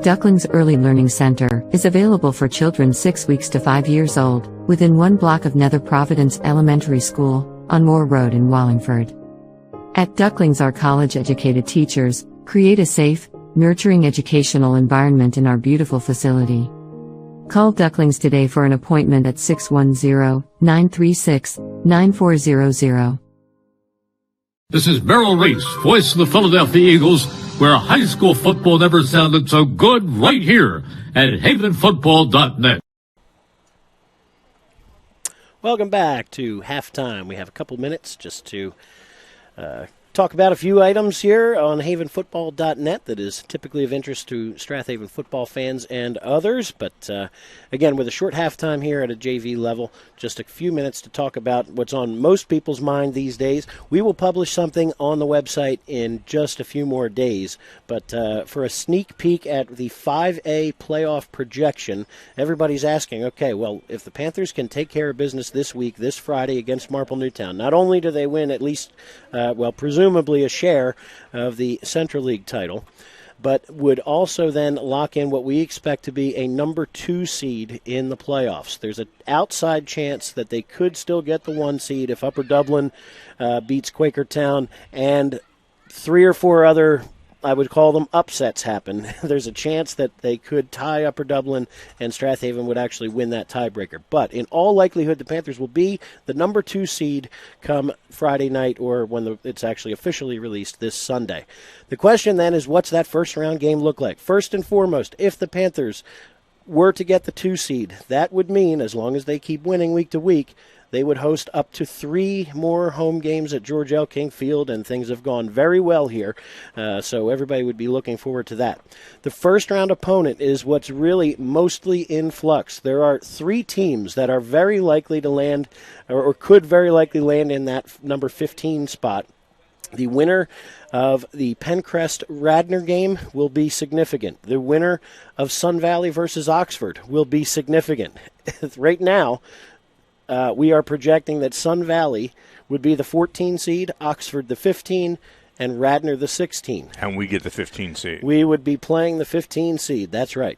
Ducklings Early Learning Center is available for children 6 weeks to 5 years old, within 1 block of Nether Providence Elementary School, on Moore Road in Wallingford. At Ducklings, our college-educated teachers create a safe, nurturing educational environment in our beautiful facility. Call Ducklings today for an appointment at 610-936-9400. This is Merrill Reese, voice of the Philadelphia Eagles, where high school football never sounded so good, right here at havenfootball.net. Welcome back to halftime. We have a couple minutes just to talk about a few items here on havenfootball.net that is typically of interest to Strath Haven football fans and others. But again, with a short halftime here at a JV level, just a few minutes to talk about what's on most people's mind these days. We will publish something on the website in just a few more days. But for a sneak peek at the 5A playoff projection, everybody's asking, okay, well, if the Panthers can take care of business this week, this Friday against Marple Newtown, not only do they win at least, presumably a share of the Central League title, but would also then lock in what we expect to be a number 2 seed in the playoffs. There's an outside chance that they could still get the 1 seed if Upper Dublin beats Quakertown and 3 or 4 other, I would call them, upsets happen. There's a chance that they could tie Upper Dublin and Strath Haven would actually win that tiebreaker. But in all likelihood, the Panthers will be the number 2 seed come Friday night or when it's actually officially released this Sunday. The question then is, what's that first-round game look like? First and foremost, if the Panthers were to get the 2 seed, that would mean, as long as they keep winning week to week, they would host up to 3 more home games at George L. King Field, and things have gone very well here, so everybody would be looking forward to that. The first-round opponent is what's really mostly in flux. There are 3 teams that are very likely to land, or could very likely land in that number 15 spot. The winner of the Pencrest-Radnor game will be significant. The winner of Sun Valley versus Oxford will be significant. Right now, we are projecting that Sun Valley would be the 14 seed, Oxford the 15, and Radnor the 16. And we get the 15 seed. We would be playing the 15 seed, that's right.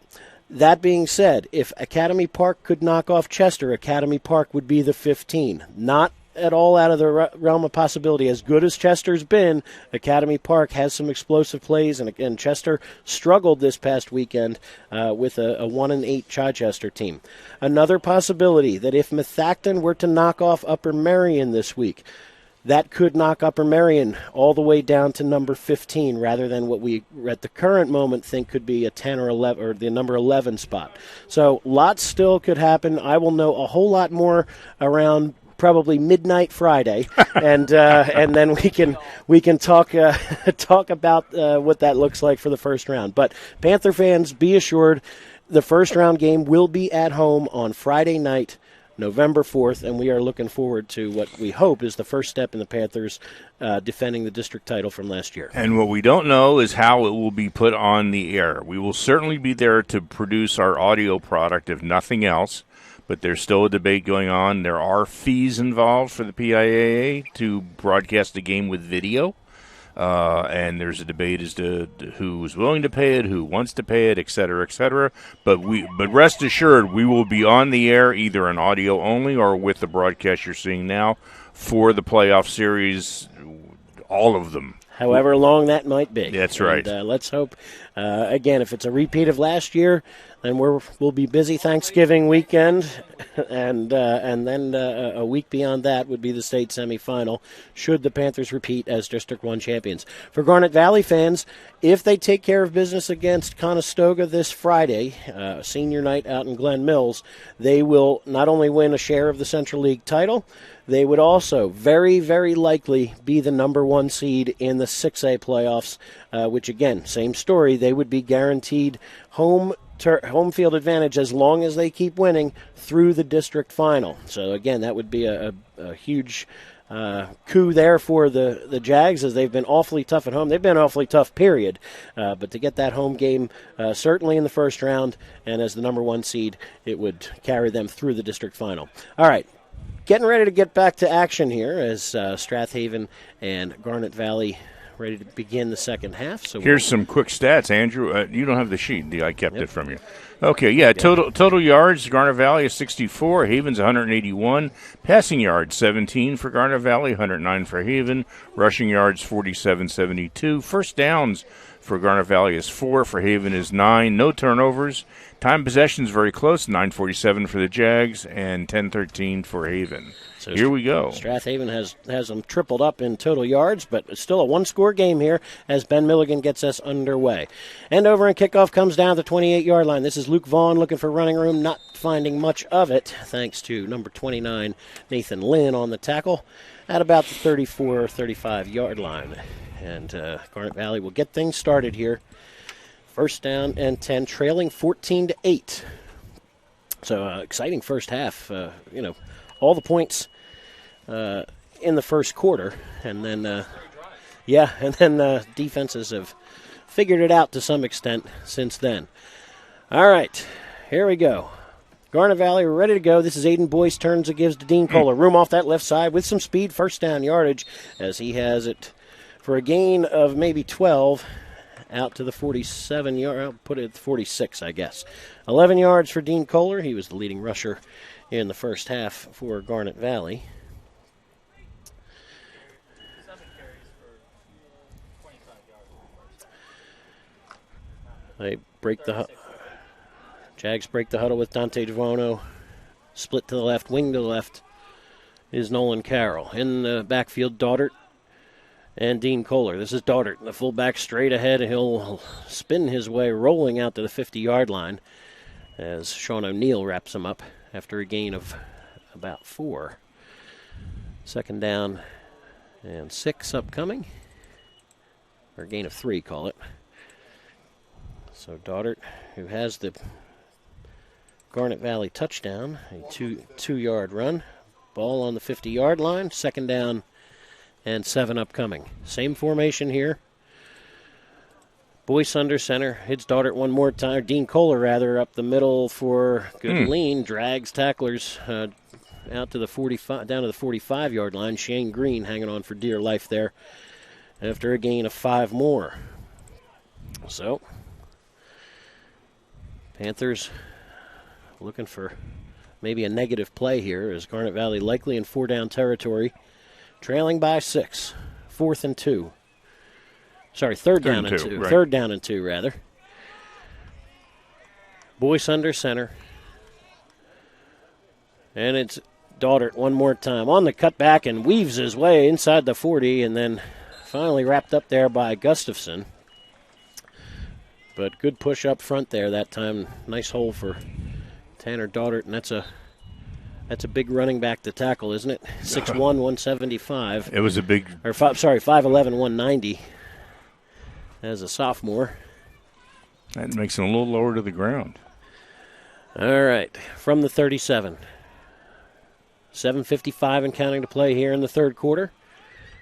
That being said, if Academy Park could knock off Chester, Academy Park would be the 15. Not at all out of the realm of possibility. As good as Chester's been, Academy Park has some explosive plays, and again, Chester struggled this past weekend with a 1-8 Chichester team. Another possibility that if Methacton were to knock off Upper Merion this week, that could knock Upper Merion all the way down to number 15 rather than what we at the current moment think could be a 10 or 11 or the number 11 spot. So lots still could happen. I will know a whole lot more around probably midnight Friday, and then we can talk about what that looks like for the first round. But Panther fans, be assured, the first round game will be at home on Friday night, November 4th, and we are looking forward to what we hope is the first step in the Panthers defending the district title from last year. And what we don't know is how it will be put on the air. We will certainly be there to produce our audio product, if nothing else. But there's still a debate going on. There are fees involved for the PIAA to broadcast the game with video. And there's a debate as to who's willing to pay it, who wants to pay it, et cetera, et cetera. But rest assured, we will be on the air either in audio only or with the broadcast you're seeing now for the playoff series, all of them. However long that might be. That's right. And, let's hope, again, if it's a repeat of last year, then we'll be busy Thanksgiving weekend, and then a week beyond that would be the state semifinal, should the Panthers repeat as District 1 champions. For Garnet Valley fans, if they take care of business against Conestoga this Friday, senior night out in Glen Mills, they will not only win a share of the Central League title, they would also very, very likely be the number 1 seed in the 6A playoffs, which, again, same story. They would be guaranteed home home field advantage as long as they keep winning through the district final. So, again, that would be a huge coup there for the Jags, as they've been awfully tough at home. They've been awfully tough, period. But to get that home game, certainly in the first round, and as the number 1 seed, it would carry them through the district final. All right, getting ready to get back to action here as Strath Haven and Garnet Valley ready to begin the second half. So here's some quick stats, Andrew. You don't have the sheet. I kept it from you. Okay, yeah, total yards, Garnet Valley is 64, Haven's 181. Passing yards, 17 for Garnet Valley, 109 for Haven. Rushing yards, 47-72. First downs for Garnet Valley is 4, for Haven is 9. No turnovers. Time possession is very close, 9:47 for the Jags and 10:13 for Haven. So here we go. Strath Haven has them tripled up in total yards, but it's still a one-score game here as Ben Milligan gets us underway. And over and kickoff comes down the 28-yard line. This is Luke Vaughn looking for running room, not finding much of it, thanks to number 29, Nathan Lynn, on the tackle at about the 34 or 35-yard line. And Garnet Valley will get things started here. First down and 10, trailing 14-8. So exciting first half. All the points in the first quarter, and then defenses have figured it out to some extent since then. All right, here we go. Garnet Valley, we're ready to go. This is Aiden Boyce, turns it, gives to Dean Kohler. Room off that left side with some speed, first down yardage, as he has it for a gain of maybe 12. Out to the 47-yard, I'll put it at 46, I guess. 11 yards for Dean Kohler. He was the leading rusher in the first half for Garnet Valley. They break the Jags break the huddle with Dante DeVono. Split to the left, wing to the left is Nolan Carroll. In the backfield, Daughtert and Dean Kohler. This is Daughtert, the fullback, straight ahead. He'll spin his way, rolling out to the 50-yard line as Sean O'Neill wraps him up after a gain of about 4. Second down and 6 upcoming. Or a gain of 3, call it. So Daughtert, who has the Garnet Valley touchdown, a two-yard run. Ball on the 50-yard line. Second down and 7 upcoming. Same formation here. Boyce under center. Hits Daughtert one more time. Dean Kohler, rather, up the middle for good lean. Drags tacklers out to the 45, down to the 45-yard line. Shane Green hanging on for dear life there after a gain of 5 more. So, Panthers looking for maybe a negative play here as Garnet Valley likely in 4-down territory. Trailing by 6. 4th and 2. Sorry, third down and 2. Right. Third down and 2, rather. Boyce under center. And it's Daughtert one more time on the cutback and weaves his way inside the 40 and then finally wrapped up there by Gustafson. But good push up front there that time. Nice hole for Tanner Daughtert, and that's a big running back to tackle, isn't it? 6'1", 175. It was a big... 5'11", 190 as a sophomore. That makes him a little lower to the ground. All right, from the 37. 7:55 and counting to play here in the third quarter.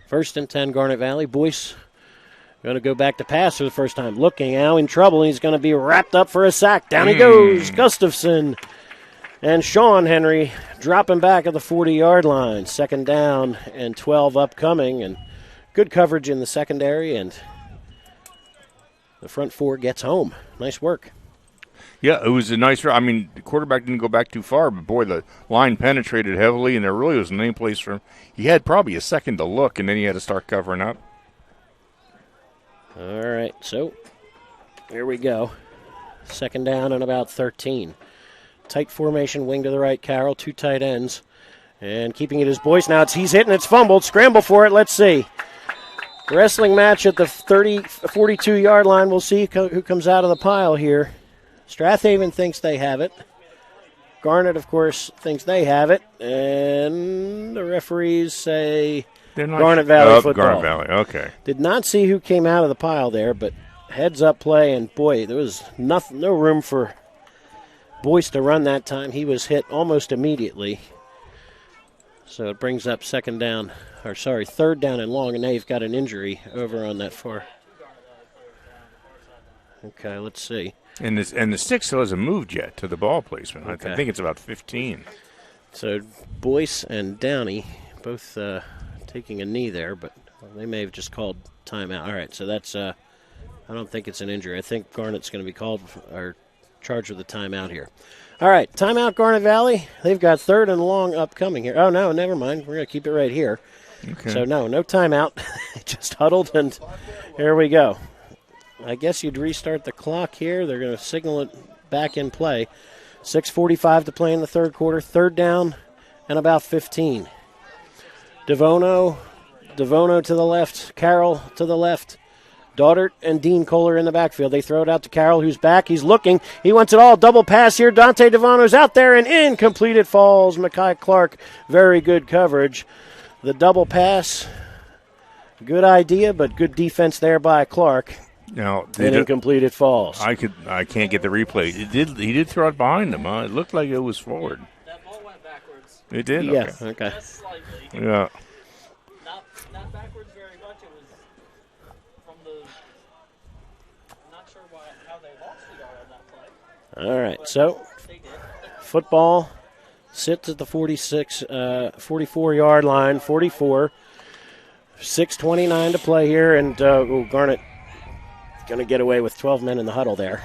1st and 10, Garnet Valley. Boyce going to go back to pass for the first time. Looking now in trouble. He's going to be wrapped up for a sack. Down he goes, Gustafson. And Sean Henry dropping back at the 40-yard line. Second down and 12 upcoming. And good coverage in the secondary. And the front 4 gets home. Nice work. Yeah, it was a nice – I mean, the quarterback didn't go back too far, but, boy, the line penetrated heavily, and there really was no place for him. He had probably a second to look, and then he had to start covering up. All right, so here we go. Second down and about 13. Tight formation, wing to the right, Carroll, 2 tight ends. And keeping it is Boyce. Now he's hitting, it's fumbled. Scramble for it, let's see. Wrestling match at the 42-yard line. We'll see who comes out of the pile here. Strath Haven thinks they have it. Garnet, of course, thinks they have it. And the referees say Garnet Valley football. Garnet Valley, okay. Did not see who came out of the pile there, but heads-up play. And, boy, there was no room for Boyce to run that time. He was hit almost immediately. So it brings up third down and long, and now you've got an injury over on that far. Okay, let's see. And the stick still hasn't moved yet to the ball placement. Okay. I think it's about 15. So Boyce and Downey both taking a knee there, but they may have just called timeout. All right, so that's I don't think it's an injury. I think Garnet's going to be called or charged with a timeout here. All right, timeout Garnet Valley. They've got third and long upcoming here. Oh, no, never mind. We're going to keep it right here. Okay. So, no timeout. Just huddled, and here we go. I guess you'd restart the clock here. They're going to signal it back in play. 6:45 to play in the third quarter. Third down and about 15. Devono to the left. Carroll to the left. Daughtert and Dean Kohler in the backfield. They throw it out to Carroll, who's back. He's looking. He wants it all. Double pass here. Dante Devono's out there and incomplete. It falls. Mackay Clark, very good coverage. The double pass, good idea, but good defense there by Clark. Now, and incomplete. It falls. I can't get the replay. He did throw it behind him. It looked like it was forward. That ball went backwards. It did. Yeah. Okay. Just slightly. Yeah. Not backwards very much. It was from the. I'm not sure how they lost the yard on that play. All right. So football sits at the 44-yard line. 44. 6:29 to play here, and Garnet going to get away with 12 men in the huddle there.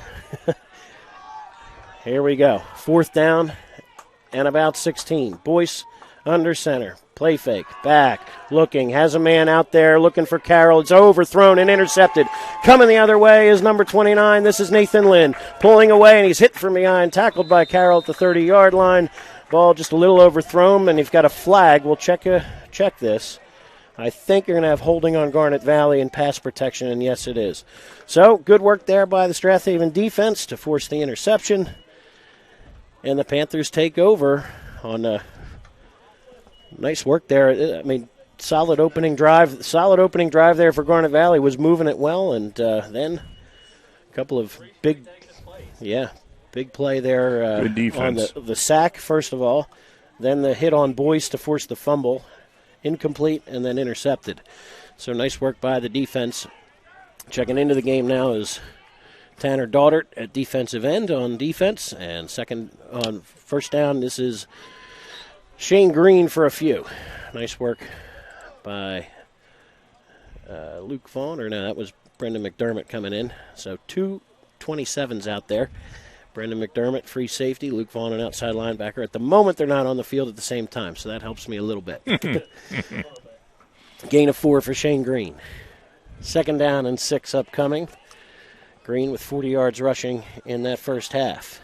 Here we go. Fourth down and about 16. Boyce under center. Play fake. Back. Looking. Has a man out there looking for Carroll. It's overthrown and intercepted. Coming the other way is number 29. This is Nathan Lynn. Pulling away, and he's hit from behind. Tackled by Carroll at the 30-yard line. Ball just a little overthrown, and you've got a flag. We'll check this. I think you're going to have holding on Garnet Valley and pass protection, and yes, it is. So, good work there by the Strath Haven defense to force the interception. And the Panthers take over on nice work there. I mean, solid opening drive there for Garnet Valley. Was moving it well, and then a couple of big play there good defense. On the sack, first of all. Then the hit on Boyce to force the fumble. Incomplete and then intercepted. So nice work by the defense. Checking into the game now is Tanner Daughtert at defensive end on defense. And second on first down, this is Shane Green for a few. Nice work by Luke Vaughn. Or no, that was Brendan McDermott coming in. So two 27s out there. Brendan McDermott, free safety. Luke Vaughn, an outside linebacker. At the moment, they're not on the field at the same time, so that helps me a little bit. Gain of 4 for Shane Green. Second down and 6 upcoming. Green with 40 yards rushing in that first half.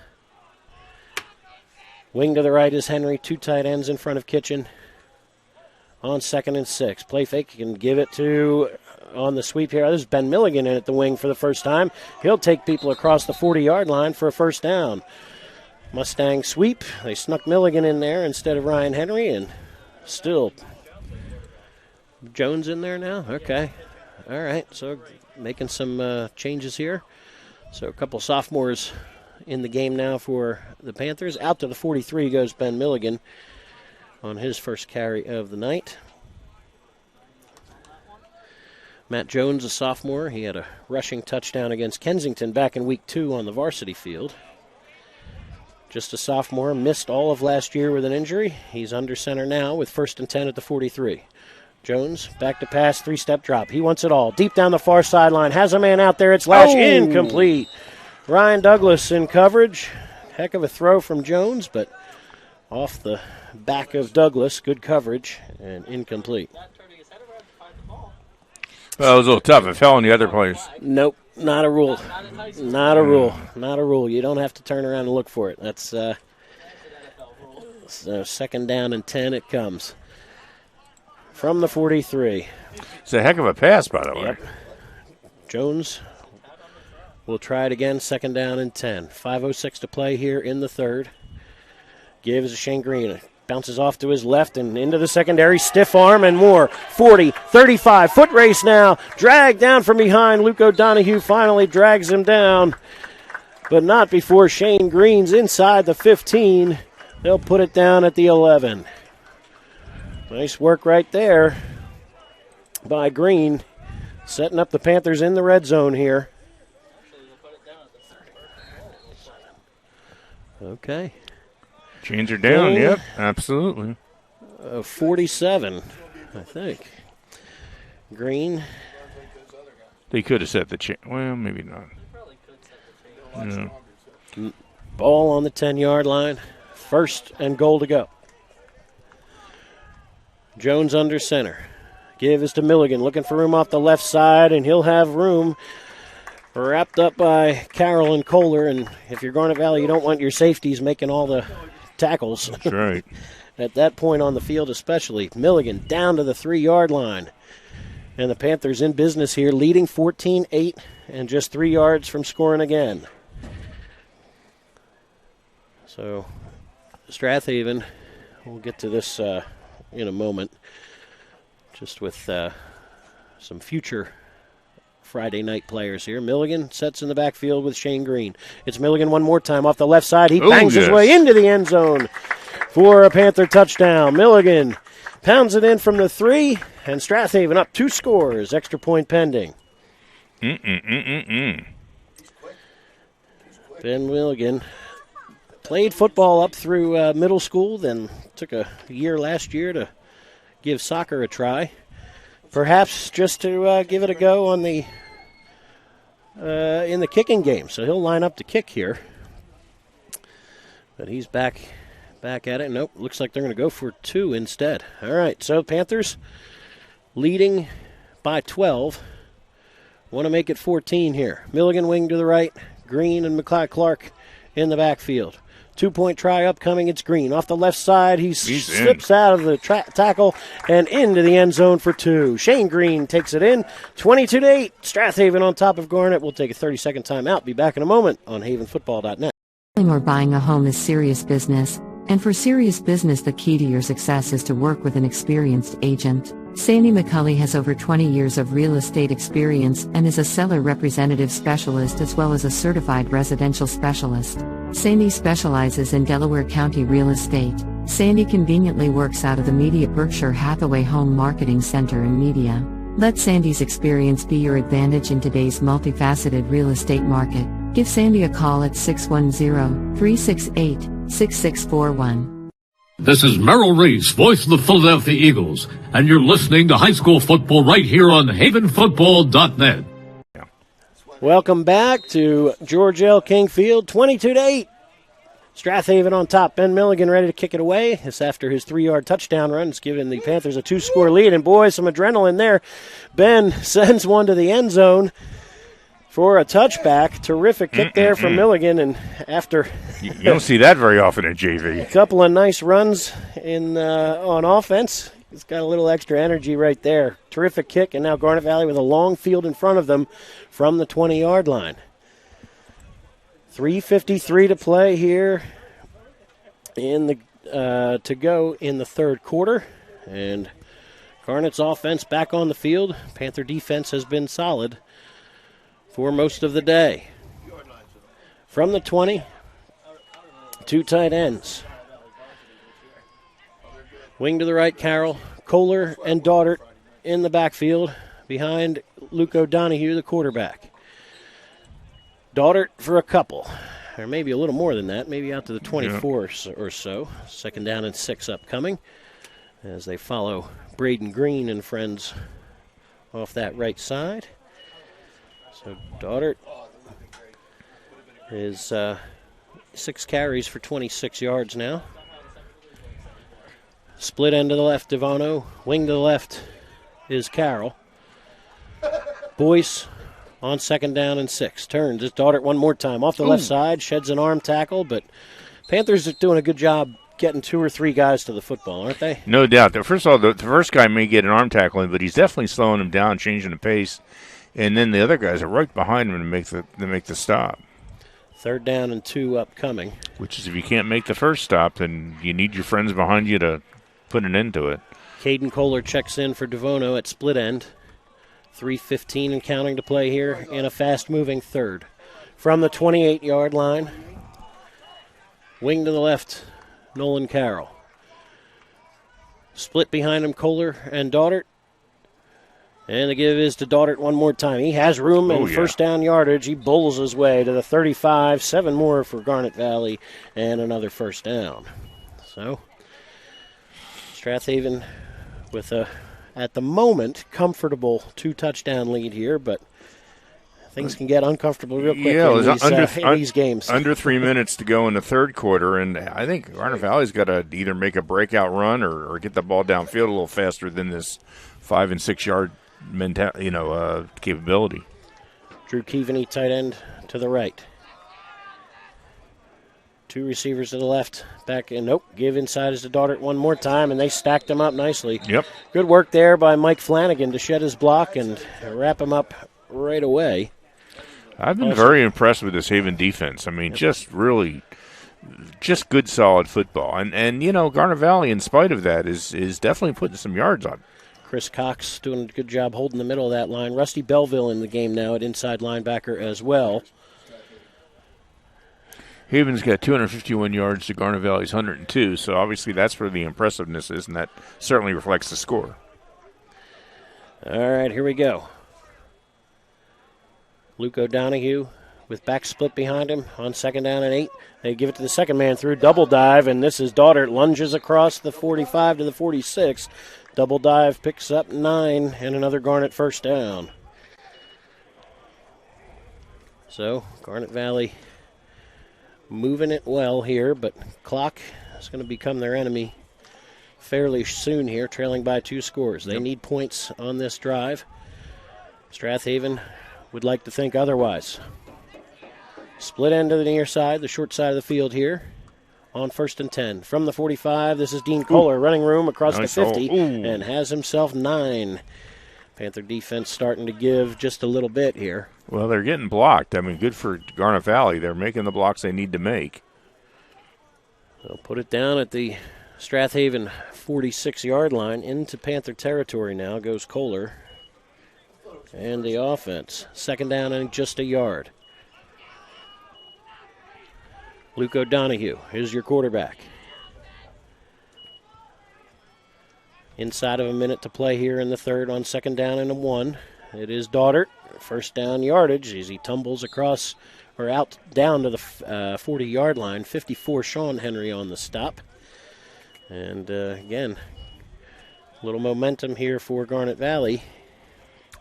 Wing to the right is Henry. 2 tight ends in front of Kitchen. On second and 6. Play fake. You can give it to... On the sweep here, this is Ben Milligan in at the wing for the first time. He'll take people across the 40-yard line for a first down. Mustang sweep. They snuck Milligan in there instead of Ryan Henry, and still Jones in there now? Okay. All right, so making some changes here. So a couple sophomores in the game now for the Panthers. Out to the 43 goes Ben Milligan on his first carry of the night. Matt Jones, a sophomore. He had a rushing touchdown against Kensington back in week 2 on the varsity field. Just a sophomore, missed all of last year with an injury. He's under center now with 1st and 10 at the 43. Jones, back to pass, 3-step drop. He wants it all. Deep down the far sideline. Has a man out there. It's Lash, incomplete. Ryan Douglas in coverage. Heck of a throw from Jones, but off the back of Douglas. Good coverage and incomplete. Well, it was a little tough. It fell on the other players. Nope, not a rule. Not a rule. Not a rule. You don't have to turn around and look for it. That's so second down and 10 it comes. From the 43. It's a heck of a pass, by the way. Yep. Jones will try it again, second down and 10. 5:06 to play here in the third. Gives Shane Green. Bounces off to his left and into the secondary. Stiff arm and more. 40, 35. Foot race now. Dragged down from behind. Luke O'Donohue finally drags him down. but not before Shane Green's inside the 15. They'll put it down at the 11. Nice work right there by Green, setting up the Panthers in the red zone here. Okay. Chains are down, yep, absolutely. 47, I think. Green. They could have set the chain. Well, maybe not. No. Ball on the 10-yard line. First and goal to go. Jones under center. Give is to Milligan, looking for room off the left side, and he'll have room wrapped up by Carroll and Kohler. And if you're Garnet Valley, you don't want your safeties making all the tackles. That's right. At that point on the field especially. Milligan down to the 3-yard line. And the Panthers in business here, leading 14-8 and just 3 yards from scoring again. So Strath Haven, we'll get to this in a moment, just with some future Friday night players here. Milligan sets in the backfield with Shane Green. It's Milligan one more time off the left side. He bangs his way into the end zone for a Panther touchdown. Milligan pounds it in from the 3, and Strath Haven up 2 scores. Extra point pending. Ben Milligan played football up through middle school, then took a year last year to give soccer a try. Perhaps just to give it a go on the in the kicking game. So he'll line up to kick here. But he's back at it. Nope, looks like they're going to go for 2 instead. All right, so Panthers leading by 12. Want to make it 14 here. Milligan wing to the right. Green and Clark in the backfield. 2-point try upcoming. It's Green. Off the left side, he slips out of the tackle and into the end zone for 2. Shane Green takes it in. 22-8. Strath Haven on top of Garnet. We'll take a 30-second timeout. Be back in a moment on havenfootball.net. Selling or buying a home is serious business, and for serious business the key to your success is to work with an experienced agent. Sandy McCulley has over 20 years of real estate experience and is a seller representative specialist as well as a certified residential specialist. Sandy specializes in Delaware County real estate. Sandy conveniently works out of the Media Berkshire Hathaway Home Marketing Center in Media. Let Sandy's experience be your advantage in today's multifaceted real estate market. Give Sandy a call at 610-368-6641. This is Merrill Reese, voice of the Philadelphia Eagles, and you're listening to high school football right here on havenfootball.net. Welcome back to George L. King Field, 22-8. Strath Haven on top. Ben Milligan ready to kick it away. This after his 3-yard touchdown run. It's giving the Panthers a 2-score lead, and boy, some adrenaline there. Ben sends one to the end zone for a touchback. Terrific kick there from Milligan, and after you don't see that very often at JV. A couple of nice runs in on offense. He's got a little extra energy right there. Terrific kick, and now Garnet Valley with a long field in front of them from the 20-yard line. 3:53 to play here in the to go in the third quarter, and Garnet's offense back on the field. Panther defense has been solid for most of the day. From the 20, 2 tight ends. Wing to the right, Carroll. Kohler and Daughtert in the backfield behind Luke O'Donohue, the quarterback. Daughtert for a couple, or maybe a little more than that, maybe out to the 24 or so. 2nd down and 6 upcoming as they follow Braden Green and friends off that right side. So Daughtert is 6 carries for 26 yards now. Split end to the left, Devono. Wing to the left is Carroll. Boyce on 2nd down and 6. Turns. It's Daughtert one more time. Off the left side, sheds an arm tackle, but Panthers are doing a good job getting 2 or 3 guys to the football, aren't they? No doubt. First of all, the first guy may get an arm tackle, but he's definitely slowing him down, changing the pace. And then the other guys are right behind him to make the stop. 3rd down and 2 upcoming. Which is, if you can't make the first stop, then you need your friends behind you to put an end to it. Caden Kohler checks in for Devono at split end. 3:15 and counting to play here in a fast-moving third. From the 28-yard line, wing to the left, Nolan Carroll. Split behind him, Kohler and Daughtert. And the give is to Daughtert one more time. He has room and first down yardage. He bowls his way to the 35. 7 more for Garnet Valley and another first down. So, Strath Haven with a, at the moment, comfortable 2-touchdown lead here, but things can get uncomfortable real quick in these games. Under 3 minutes to go in the third quarter, and I think Garnet Valley's got to either make a breakout run or get the ball downfield a little faster than this 5- and 6-yard capability. Drew Keaveney, tight end, to the right. 2 receivers to the left. Back in. Nope. Give inside is to Daughtert one more time, and they stacked him up nicely. Yep. Good work there by Mike Flanagan to shed his block and wrap him up right away. I've been very impressed with this Haven defense. I mean, just good, solid football. And Garnet Valley, in spite of that, is definitely putting some yards on. Chris Cox doing a good job holding the middle of that line. Rusty Belleville in the game now at inside linebacker as well. Haven's got 251 yards to Garnet Valley's 102, so obviously that's where the impressiveness is, and that certainly reflects the score. All right, here we go. Luke O'Donoghue with back split behind him on 2nd down and 8. They give it to the second man through double dive, and this is Daughtert, lunges across the 45 to the 46. Double dive picks up 9 and another Garnet first down. So Garnet Valley moving it well here, but clock is going to become their enemy fairly soon here, trailing by 2 scores. They need points on this drive. Strath Haven would like to think otherwise. Split end to the near side, the short side of the field here. On 1st and 10. From the 45, this is Dean Kohler running room across the 50 and has himself 9. Panther defense starting to give just a little bit here. Well, they're getting blocked. I mean, good for Garnet Valley. They're making the blocks they need to make. They'll put it down at the Strath Haven 46-yard line. Into Panther territory now goes Kohler. And the offense. 2nd down and just a yard. Luke O'Donoghue is your quarterback. Inside of a minute to play here in the third on 2nd down and 1. It is Daughtert. First down yardage as he tumbles across or out down to the 40-yard line. 54 Sean Henry on the stop. And again, a little momentum here for Garnet Valley.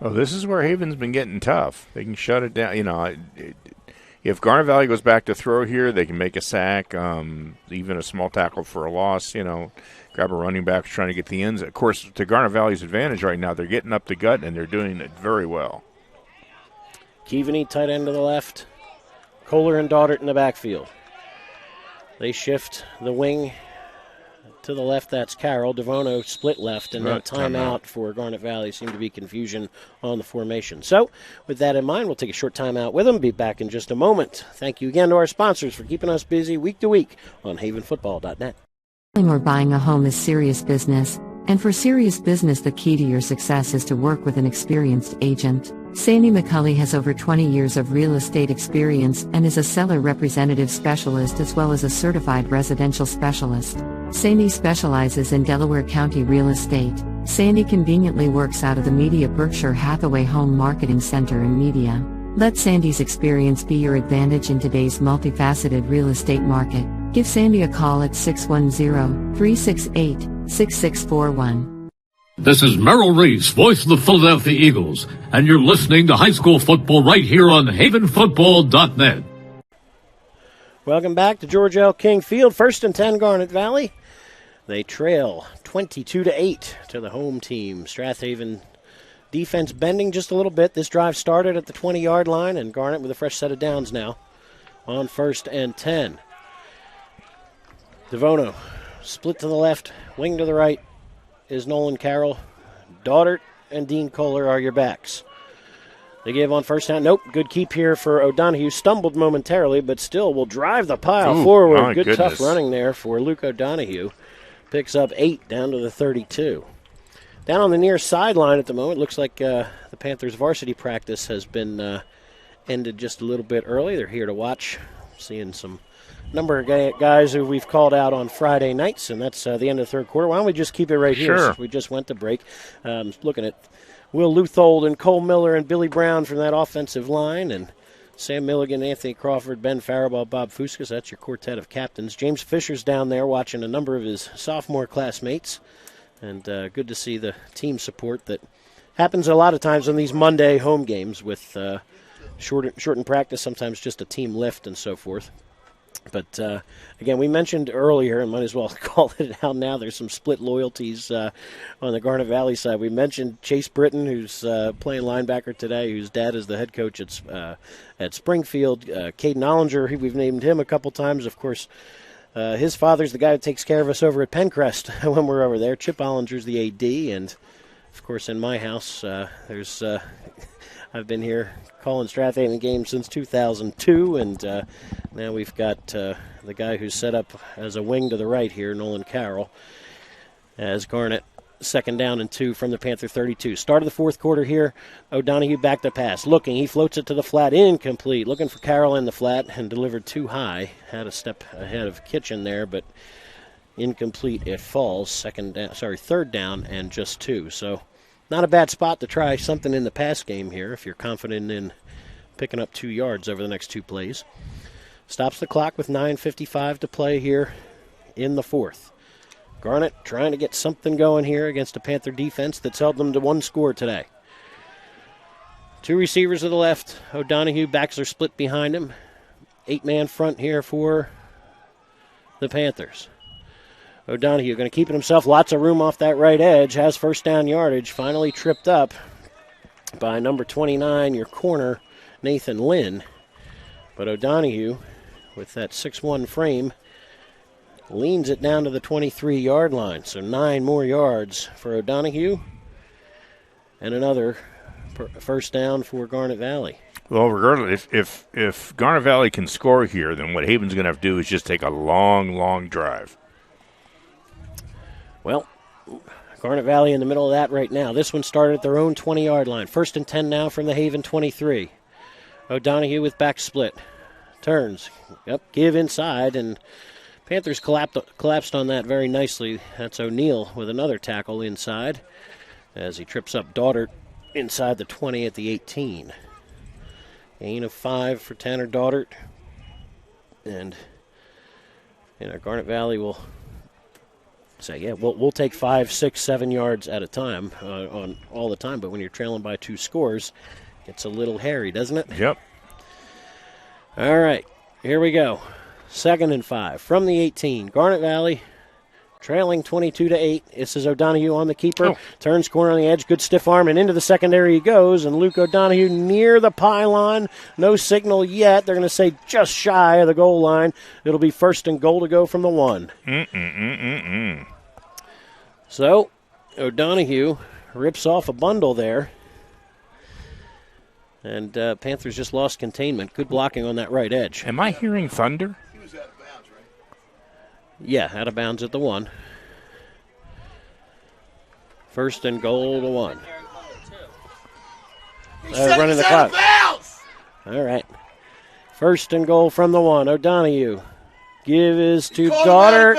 Oh, this is where Haven's been getting tough. They can shut it down. If Garnet Valley goes back to throw here, they can make a sack, even a small tackle for a loss, grab a running back trying to get the ends. Of course, to Garnet Valley's advantage right now, they're getting up the gut, and they're doing it very well. Keaveney, tight end to the left. Kohler and Daughtert in the backfield. They shift the wing to the left. That's Carroll. Devono split left, and then timeout for Garnet Valley. Seemed to be confusion on the formation. So, with that in mind, we'll take a short timeout with them. Be back in just a moment. Thank you again to our sponsors for keeping us busy week to week on havenfootball.net. Selling or buying a home is serious business, and for serious business, the key to your success is to work with an experienced agent. Sandy McCulley has over 20 years of real estate experience and is a seller representative specialist as well as a certified residential specialist. Sandy specializes in Delaware County real estate. Sandy conveniently works out of the Media Berkshire Hathaway Home Marketing Center in Media. Let Sandy's experience be your advantage in today's multifaceted real estate market. Give Sandy a call at 610-368-6641. This is Merrill Reese, voice of the Philadelphia Eagles, and you're listening to high school football right here on havenfootball.net. Welcome back to George L. King Field. 1st and 10, Garnet Valley. They trail 22-8 to the home team. Strath Haven defense bending just a little bit. This drive started at the 20-yard line, and Garnet with a fresh set of downs now on 1st and 10. Devono split to the left, wing to the right is Nolan Carroll. Daughtert and Dean Kohler are your backs. They give on 1st down. Nope, good keep here for O'Donoghue. Stumbled momentarily, but still will drive the pile forward. Good tough running there for Luke O'Donoghue. Picks up 8 down to the 32. Down on the near sideline at the moment, looks like the Panthers varsity practice has been ended just a little bit early. They're here to watch, seeing some number of guys who we've called out on Friday nights, and that's the end of the third quarter. Why don't we just keep it right here since we just went to break. Looking at Will Luthold and Cole Miller and Billy Brown from that offensive line, and Sam Milligan, Anthony Crawford, Ben Faribault, Bob Fuskas. That's your quartet of captains. James Fisher's down there watching a number of his sophomore classmates, and good to see the team support that happens a lot of times on these Monday home games with shortened practice, sometimes just a team lift and so forth. But, again, we mentioned earlier, and might as well call it out now, there's some split loyalties on the Garnet Valley side. We mentioned Chase Britton, who's playing linebacker today, whose dad is the head coach at Springfield. Caden Ollinger, we've named him a couple times. Of course, his father's the guy who takes care of us over at Pencrest when we're over there. Chip Ollinger's the AD, and, of course, in my house, there's I've been here calling Strath Haven games since 2002, and now we've got the guy who's set up as a wing to the right here, Nolan Carroll, as Garnet 2nd down and 2 from the Panther 32. Start of the fourth quarter here. O'Donohue back to pass. Looking, he floats it to the flat, incomplete. Looking for Carroll in the flat and delivered too high. Had a step ahead of Kitchen there, but incomplete. It falls. 3rd down and just 2. So not a bad spot to try something in the pass game here if you're confident in picking up 2 yards over the next 2 plays. Stops the clock with 9:55 to play here in the fourth. Garnet trying to get something going here against a Panther defense that's held them to 1 score today. 2 receivers to the left. O'Donohue, backs are split behind him. 8-man front here for the Panthers. O'Donohue going to keep it himself. Lots of room off that right edge. Has first down yardage. Finally tripped up by number 29, your corner, Nathan Lynn. But O'Donohue, with that 6'1 frame, leans it down to the 23-yard line. So 9 more yards for O'Donohue. And another first down for Garnet Valley. Well, regardless, if Garnet Valley can score here, then what Haven's going to have to do is just take a long, long drive. Well, Garnet Valley in the middle of that right now. This one started at their own 20-yard line. 1st and 10 now from the Haven 23. O'Donohue with back split. Turns. Give inside, and Panthers collapsed on that very nicely. That's O'Neal with another tackle inside as he trips up Daughtert inside the 20 at the 18. Gain of 5 for Tanner Daughtert. And Garnet Valley will say, we'll take 5, 6, 7 yards at a time on all the time. But when you're trailing by 2 scores, it's a little hairy, doesn't it? Yep. All right, here we go. 2nd and 5 from the 18. Garnet Valley trailing 22-8. This is O'Donohue on the keeper. Turns corner on the edge. Good stiff arm, and into the secondary he goes. And Luke O'Donohue near the pylon. No signal yet. They're going to say just shy of the goal line. It'll be 1st and goal to go from the 1. So O'Donohue rips off a bundle there. And Panthers just lost containment. Good blocking on that right edge. Am I hearing thunder? He was out of bounds, right? Yeah, out of bounds at the 1. 1st and goal to 1. Running the clock. All right. 1st and goal from the 1. O'Donohue. Give is to Daughtert.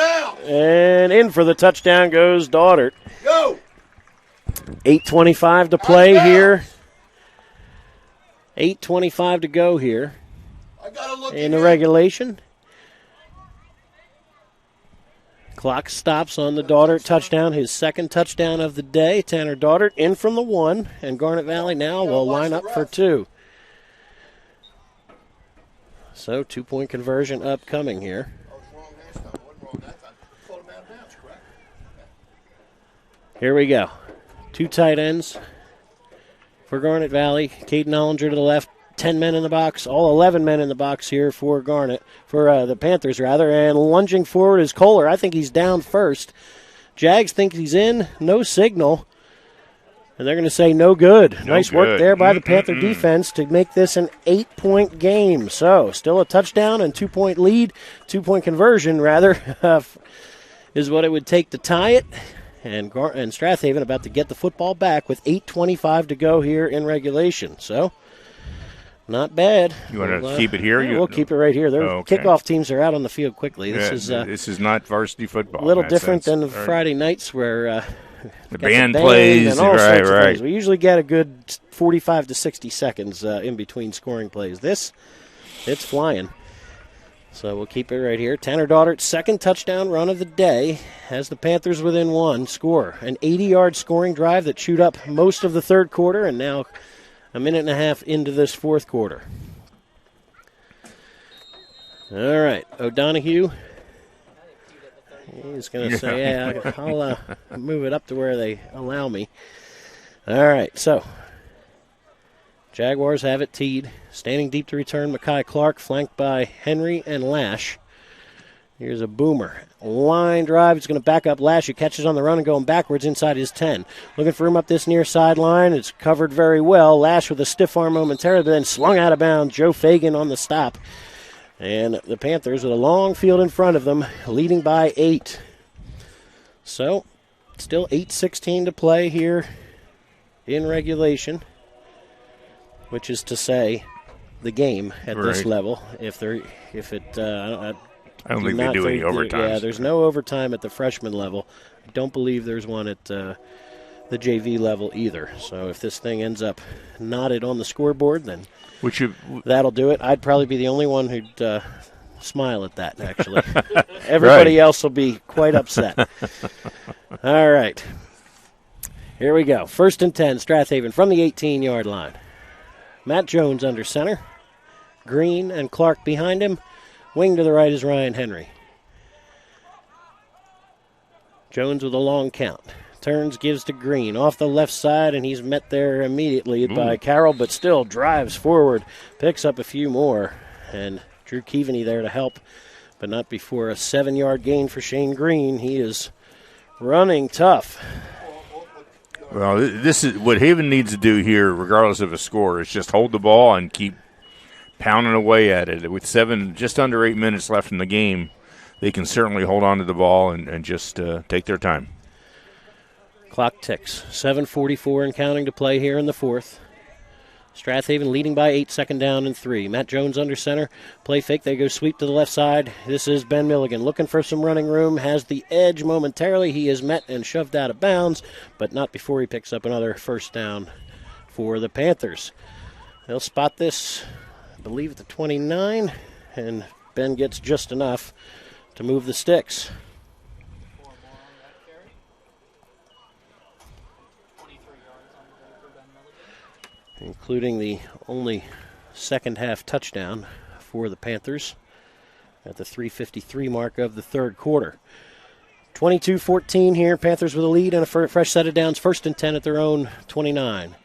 And in for the touchdown goes Daughtert. Go! 8:25 to play here. 8:25 to go here in the regulation. Clock stops on the Daughtert touchdown, his 2nd touchdown of the day. Tanner Daughtert in from the 1, and Garnet Valley now will line up for 2. So 2-point conversion upcoming here. Here we go. 2 tight ends for Garnet Valley. Caden Ollinger to the left. 10 men in the box. All 11 men in the box here for the Panthers, rather. And lunging forward is Kohler. I think he's down first. Jags think he's in. No signal. And they're going to say no good. Nice work there by the Panther defense to make this an 8-point game. So still a touchdown and 2-point lead. 2-point conversion, rather, is what it would take to tie it. And Strath Haven about to get the football back with 8:25 to go here in regulation. So Not bad. You want to keep it here? Yeah, we'll keep it right here. Their okay. kickoff teams are out on the field quickly. This is not varsity football. A little different than the Friday nights where the band plays. And all sorts of right. things. We usually get a good 45 to 60 seconds in between scoring plays. It's flying. So we'll keep it right here. Tanner Daughtert's second touchdown run of the day has the Panthers within one score. An 80-yard scoring drive that chewed up most of the third quarter, and now a minute and a half into this fourth quarter. All right, O'Donohue. He's going to say, yeah, I'll move it up to where they allow me. All right, so Jaguars have it teed. Standing deep to return, Mekhi Clark, flanked by Henry and Lash. Here's a boomer. Line drive. It's going to back up Lash, who catches on the run and going backwards inside his 10. Looking for him up this near sideline. It's covered very well. Lash with a stiff arm momentarily, but then slung out of bounds. Joe Fagan on the stop. And the Panthers with a long field in front of them, leading by 8. So, still 8:16 to play here in regulation, which is to say the game at this level. I don't think they do any overtime. Yeah, there's no overtime at the freshman level. I don't believe there's one at the JV level either. So if this thing ends up knotted on the scoreboard, then that'll do it. I'd probably be the only one who'd smile at that, actually. Everybody else will be quite upset. All right. Here we go. 1st and 10, Strath Haven from the 18-yard line. Matt Jones under center. Green and Clark behind him. Wing to the right is Ryan Henry. Jones with a long count. Turns, gives to Green. Off the left side, and he's met there immediately by Carroll, but still drives forward. Picks up a few more. And Drew Keaveney there to help, but not before a 7-yard gain for Shane Green. He is running tough. Well, this is what Haven needs to do here, regardless of a score, is just hold the ball and keep pounding away at it. With just under 8 minutes left in the game, they can certainly hold on to the ball and just take their time. Clock ticks. 7:44 and counting to play here in the fourth. Strath Haven leading by 8, 2nd down and 3. Matt Jones under center. Play fake. They go sweep to the left side. This is Ben Milligan looking for some running room. Has the edge momentarily. He is met and shoved out of bounds, but not before he picks up another 1st down for the Panthers. They'll spot this, I believe, at the 29, and Ben gets just enough to move the sticks. Including the only second-half touchdown for the Panthers at the 3:53 mark of the third quarter. 22-14 here. Panthers with a lead and a fresh set of downs. 1st and 10 at their own 29.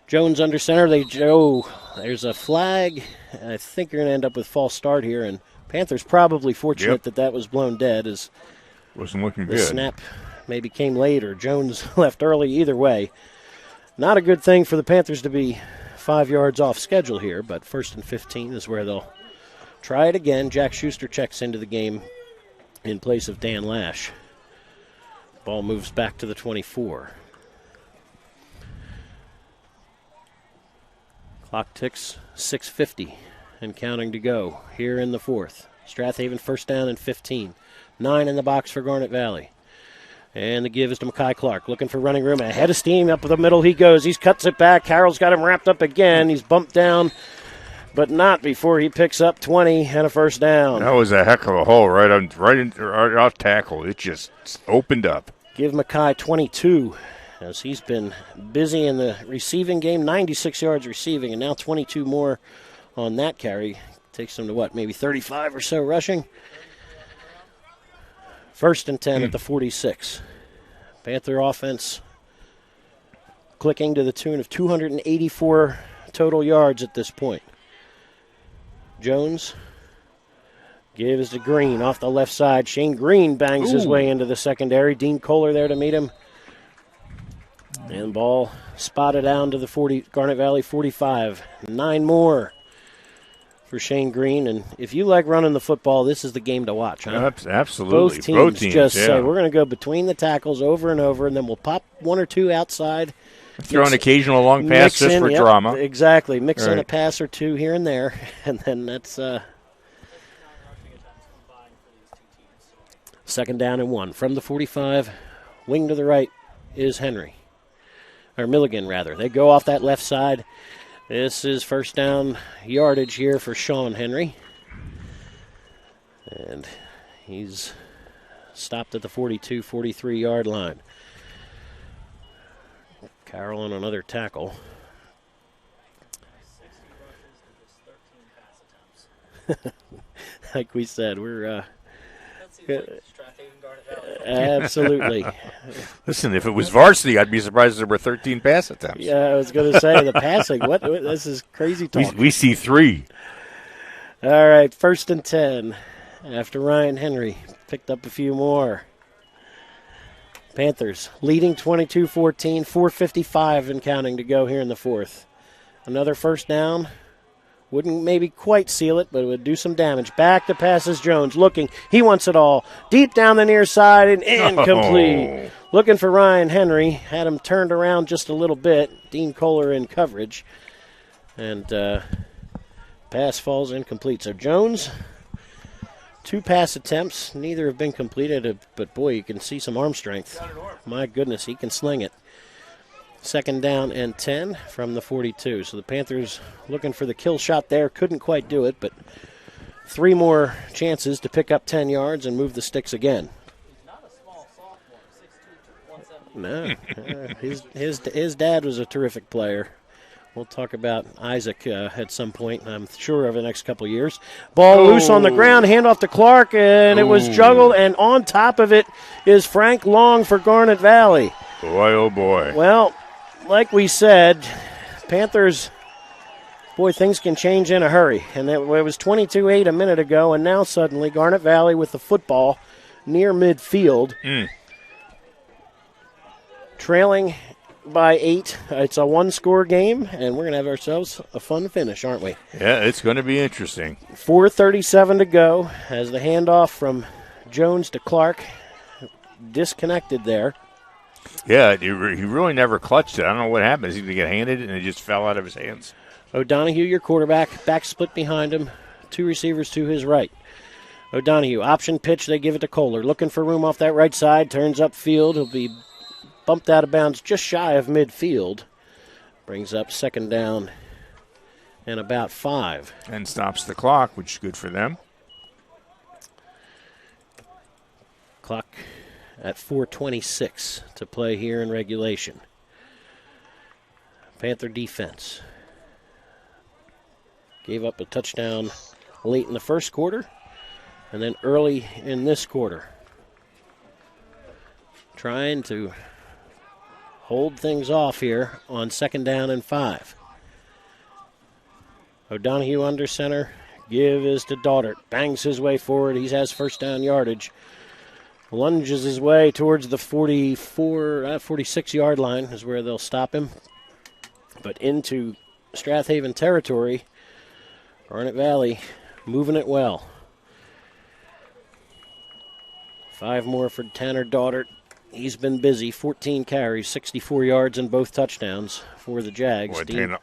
Jones under center. There's a flag. I think you're going to end up with false start here, and Panthers probably fortunate that was blown dead as wasn't looking the good. Snap maybe came late or Jones left early. Either way, not a good thing for the Panthers to be 5 yards off schedule here, but 1st and 15 is where they'll try it again. Jack Schuster checks into the game in place of Dan Lash. Ball moves back to the 24. Clock ticks. 6:50 and counting to go here in the fourth. Strath Haven 1st down and 15. 9 in the box for Garnet Valley. And the give is to Mekhi Clark, looking for running room. Ahead of steam, up the middle he goes. He cuts it back. Carroll's got him wrapped up again. He's bumped down, but not before he picks up 20 and a 1st down. That was a heck of a hole right off tackle. It just opened up. Give Mekhi 22, as he's been busy in the receiving game. 96 yards receiving, and now 22 more on that carry. Takes him to maybe 35 or so rushing. 1st and 10 at the 46. Panther offense clicking to the tune of 284 total yards at this point. Jones gives to Green off the left side. Shane Green bangs his way into the secondary. Dean Kohler there to meet him. And ball spotted down to the Garnet Valley 45. 9 more for Shane Green, and if you like running the football, this is the game to watch, huh? Absolutely. Both teams just say, we're going to go between the tackles over and over, and then we'll pop 1 or 2 outside Throw an occasional long pass just for drama. Exactly. Mix in a pass or two here and there, and then that's second down and 1. From the 45, wing to the right is Henry. Or Milligan, rather. They go off that left side. This is first down yardage here for Sean Henry. And he's stopped at the 42, 43-yard line. Carroll on another tackle. Like we said, we're absolutely. Listen, if it was varsity, I'd be surprised there were 13 pass attempts. Yeah, I was going to say the passing. What? This is crazy talk. We see 3. All right, first and 10. After Ryan Henry picked up a few more. Panthers leading 22-14, 4:55 and counting to go here in the fourth. Another first down. Wouldn't maybe quite seal it, but it would do some damage. Back to passes Jones, looking. He wants it all. Deep down the near side and incomplete. Looking for Ryan Henry. Had him turned around just a little bit. Dean Kohler in coverage. And pass falls incomplete. So Jones, 2 pass attempts. Neither have been completed, but boy, you can see some arm strength. My goodness, he can sling it. Second down and 10 from the 42. So the Panthers looking for the kill shot there. Couldn't quite do it, but 3 more chances to pick up 10 yards and move the sticks again. No, his dad was a terrific player. We'll talk about Isaac at some point, I'm sure, over the next couple of years. Ball loose on the ground, handoff to Clark, and it was juggled, and on top of it is Frank Long for Garnet Valley. Boy, oh boy. Well, like we said, Panthers, boy, things can change in a hurry. And it was 22-8 a minute ago, and now suddenly Garnet Valley with the football near midfield. Trailing by 8. It's a 1-score game, and we're going to have ourselves a fun finish, aren't we? Yeah, it's going to be interesting. 4:37 to go as the handoff from Jones to Clark disconnected there. Yeah, he really never clutched it. I don't know what happened. He going to get handed it, and it just fell out of his hands. O'Donohue, your quarterback, back split behind him. 2 receivers to his right. O'Donohue, option pitch, they give it to Kohler. Looking for room off that right side, turns upfield. He'll be bumped out of bounds just shy of midfield. Brings up second down and about 5. And stops the clock, which is good for them. Clock at 4:26 to play here in regulation. Panther defense gave up a touchdown late in the first quarter and then early in this quarter. Trying to hold things off here on second down and 5. O'Donohue under center. Give is to Daughtert. Bangs his way forward. He has first down yardage. Lunges his way towards the 46-yard line is where they'll stop him. But into Strath Haven territory, Garnet Valley moving it well. 5 more for Tanner Daughtert. He's been busy. 14 carries, 64 yards, and both touchdowns for the Jags. Boy, Dean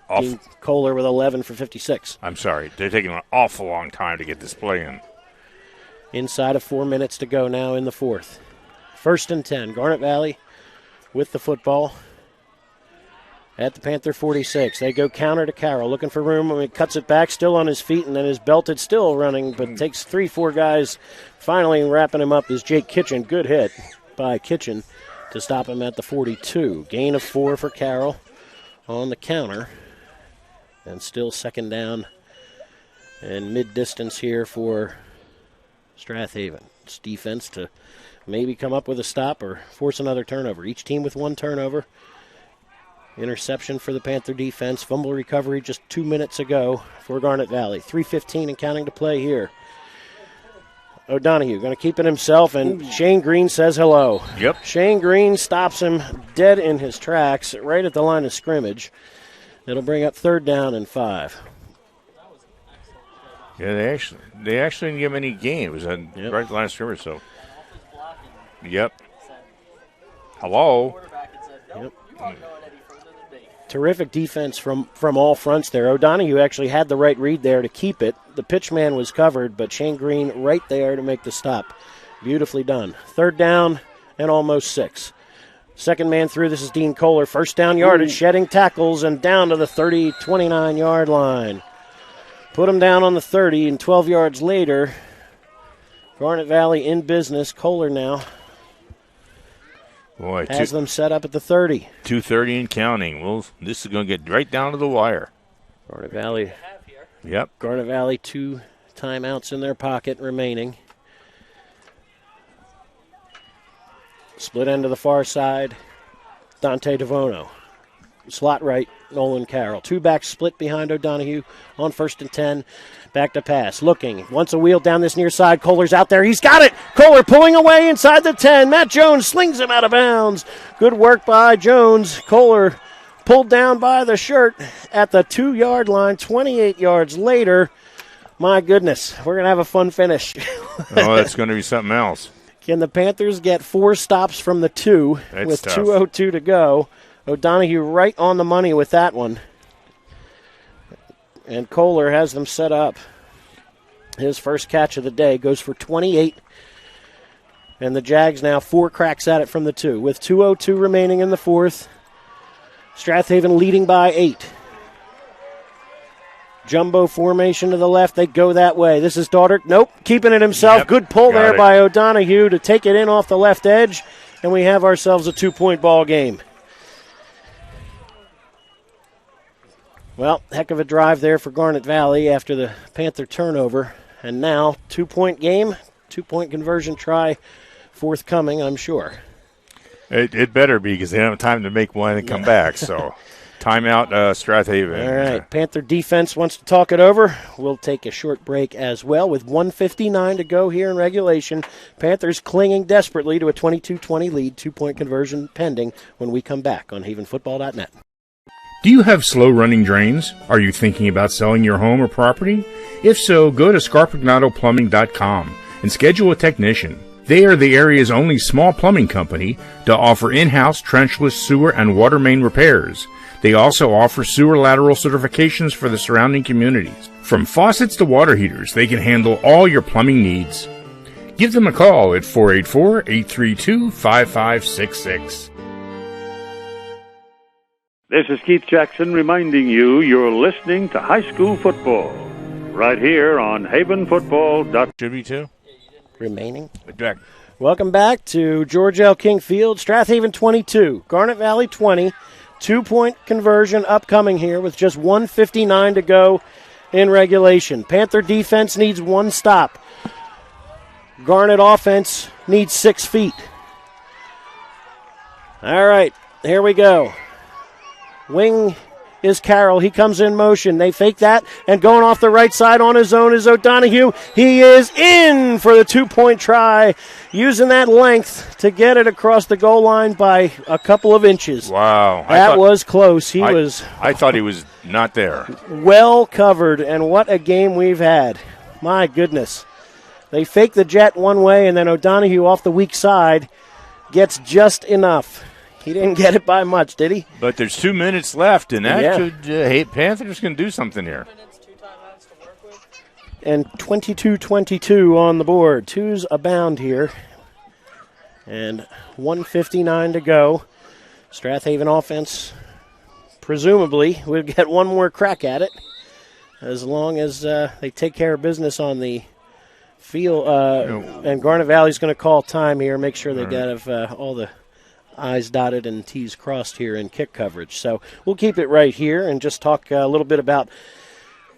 Kohler with 11 for 56. I'm sorry. They're taking an awful long time to get this play in. Inside of 4 minutes to go now in the fourth. First and 10. Garnet Valley with the football at the Panther 46. They go counter to Carroll, looking for room. He cuts it back, still on his feet, and then is belted, still running, but takes 3-4 guys. Finally wrapping him up is Jake Kitchen. Good hit by Kitchen to stop him at the 42. Gain of 4 for Carroll on the counter. And still second down and mid-distance here for Strath Haven. It's defense to maybe come up with a stop or force another turnover. Each team with 1 turnover. Interception for the Panther defense. Fumble recovery just 2 minutes ago for Garnet Valley. 3:15 and counting to play here. O'Donohue going to keep it himself, and Shane Green says hello. Yep. Shane Green stops him dead in his tracks right at the line of scrimmage. It'll bring up third down and 5. Yeah, they actually didn't give him any gain. It was right at the line of scrimmage, so. Yep. Hello. Yep. Terrific defense from all fronts there. O'Donohue actually had the right read there to keep it. The pitch man was covered, but Shane Green right there to make the stop. Beautifully done. 3rd down and almost 6. Second man through, this is Dean Kohler. First down yardage, shedding tackles, and down to the 30, 29-yard line. Put him down on the 30, and 12 yards later, Garnet Valley in business. Kohler now Boy, has them set up at the 30. 2:30 and counting. Well, this is going to get right down to the wire. Garnet Valley. Yep. Garnet Valley, 2 timeouts in their pocket remaining. Split end to the far side, Dante DeVono. Slot right, Nolan Carroll. 2 backs split behind O'Donohue on 1st and 10. Back to pass. Looking. Wants a wheel down this near side. Kohler's out there. He's got it. Kohler pulling away inside the 10. Matt Jones slings him out of bounds. Good work by Jones. Kohler pulled down by the shirt at the 2-yard line. 28 yards later. My goodness. We're going to have a fun finish. Oh, that's going to be something else. Can the Panthers get 4 stops from the 2 with tough. 2:02 to go? O'Donohue right on the money with that one. And Kohler has them set up. His first catch of the day goes for 28. And the Jags now 4 cracks at it from the 2. With 2:02 remaining in the 4th. Strath Haven leading by 8. Jumbo formation to the left. They go that way. This is Daughtert. Nope. Keeping it himself. Yep. Good pull Got there it. by O'Donohue to take it in off the left edge. And we have ourselves a 2-point ball game. Well, heck of a drive there for Garnet Valley after the Panther turnover. And now, 2-point game, 2-point conversion try forthcoming, I'm sure. It better be because they don't have time to make one and come back. So, timeout, Strath Haven. All right, Panther defense wants to talk it over. We'll take a short break as well with 1:59 to go here in regulation. Panthers clinging desperately to a 22-20 lead, 2-point conversion pending when we come back on havenfootball.net. Do you have slow-running drains? Are you thinking about selling your home or property? If so, go to scarpignatoplumbing.com and schedule a technician. They are the area's only small plumbing company to offer in-house trenchless sewer and water main repairs. They also offer sewer lateral certifications for the surrounding communities. From faucets to water heaters, they can handle all your plumbing needs. Give them a call at 484-832-5566. This is Keith Jackson reminding you you're listening to high school football right here on havenfootball.com. Should be too. Remaining. Back. Welcome back to George L. King Field. Strath Haven 22, Garnet Valley 20. 2-point conversion upcoming here with just 1:59 to go in regulation. Panther defense needs 1 stop. Garnet offense needs 6 feet. All right, here we go. Wing is Carroll. He comes in motion. They fake that, and going off the right side on his own is O'Donohue. He is in for the 2-point try, using that length to get it across the goal line by a couple of inches. Wow. That was close. I thought he was not there. Well covered, and what a game we've had. My goodness. They fake the jet one way, and then O'Donohue off the weak side gets just enough. He didn't get it by much, did he? But there's 2 minutes left, and that could Panthers can do something here. And 22-22 on the board. 2's abound here. And 1:59 to go. Strath Haven offense, presumably, will get one more crack at it as long as they take care of business on the field. And Garnet Valley's going to call time here, make sure they get all the I's dotted and T's crossed here in kick coverage. So we'll keep it right here and just talk a little bit about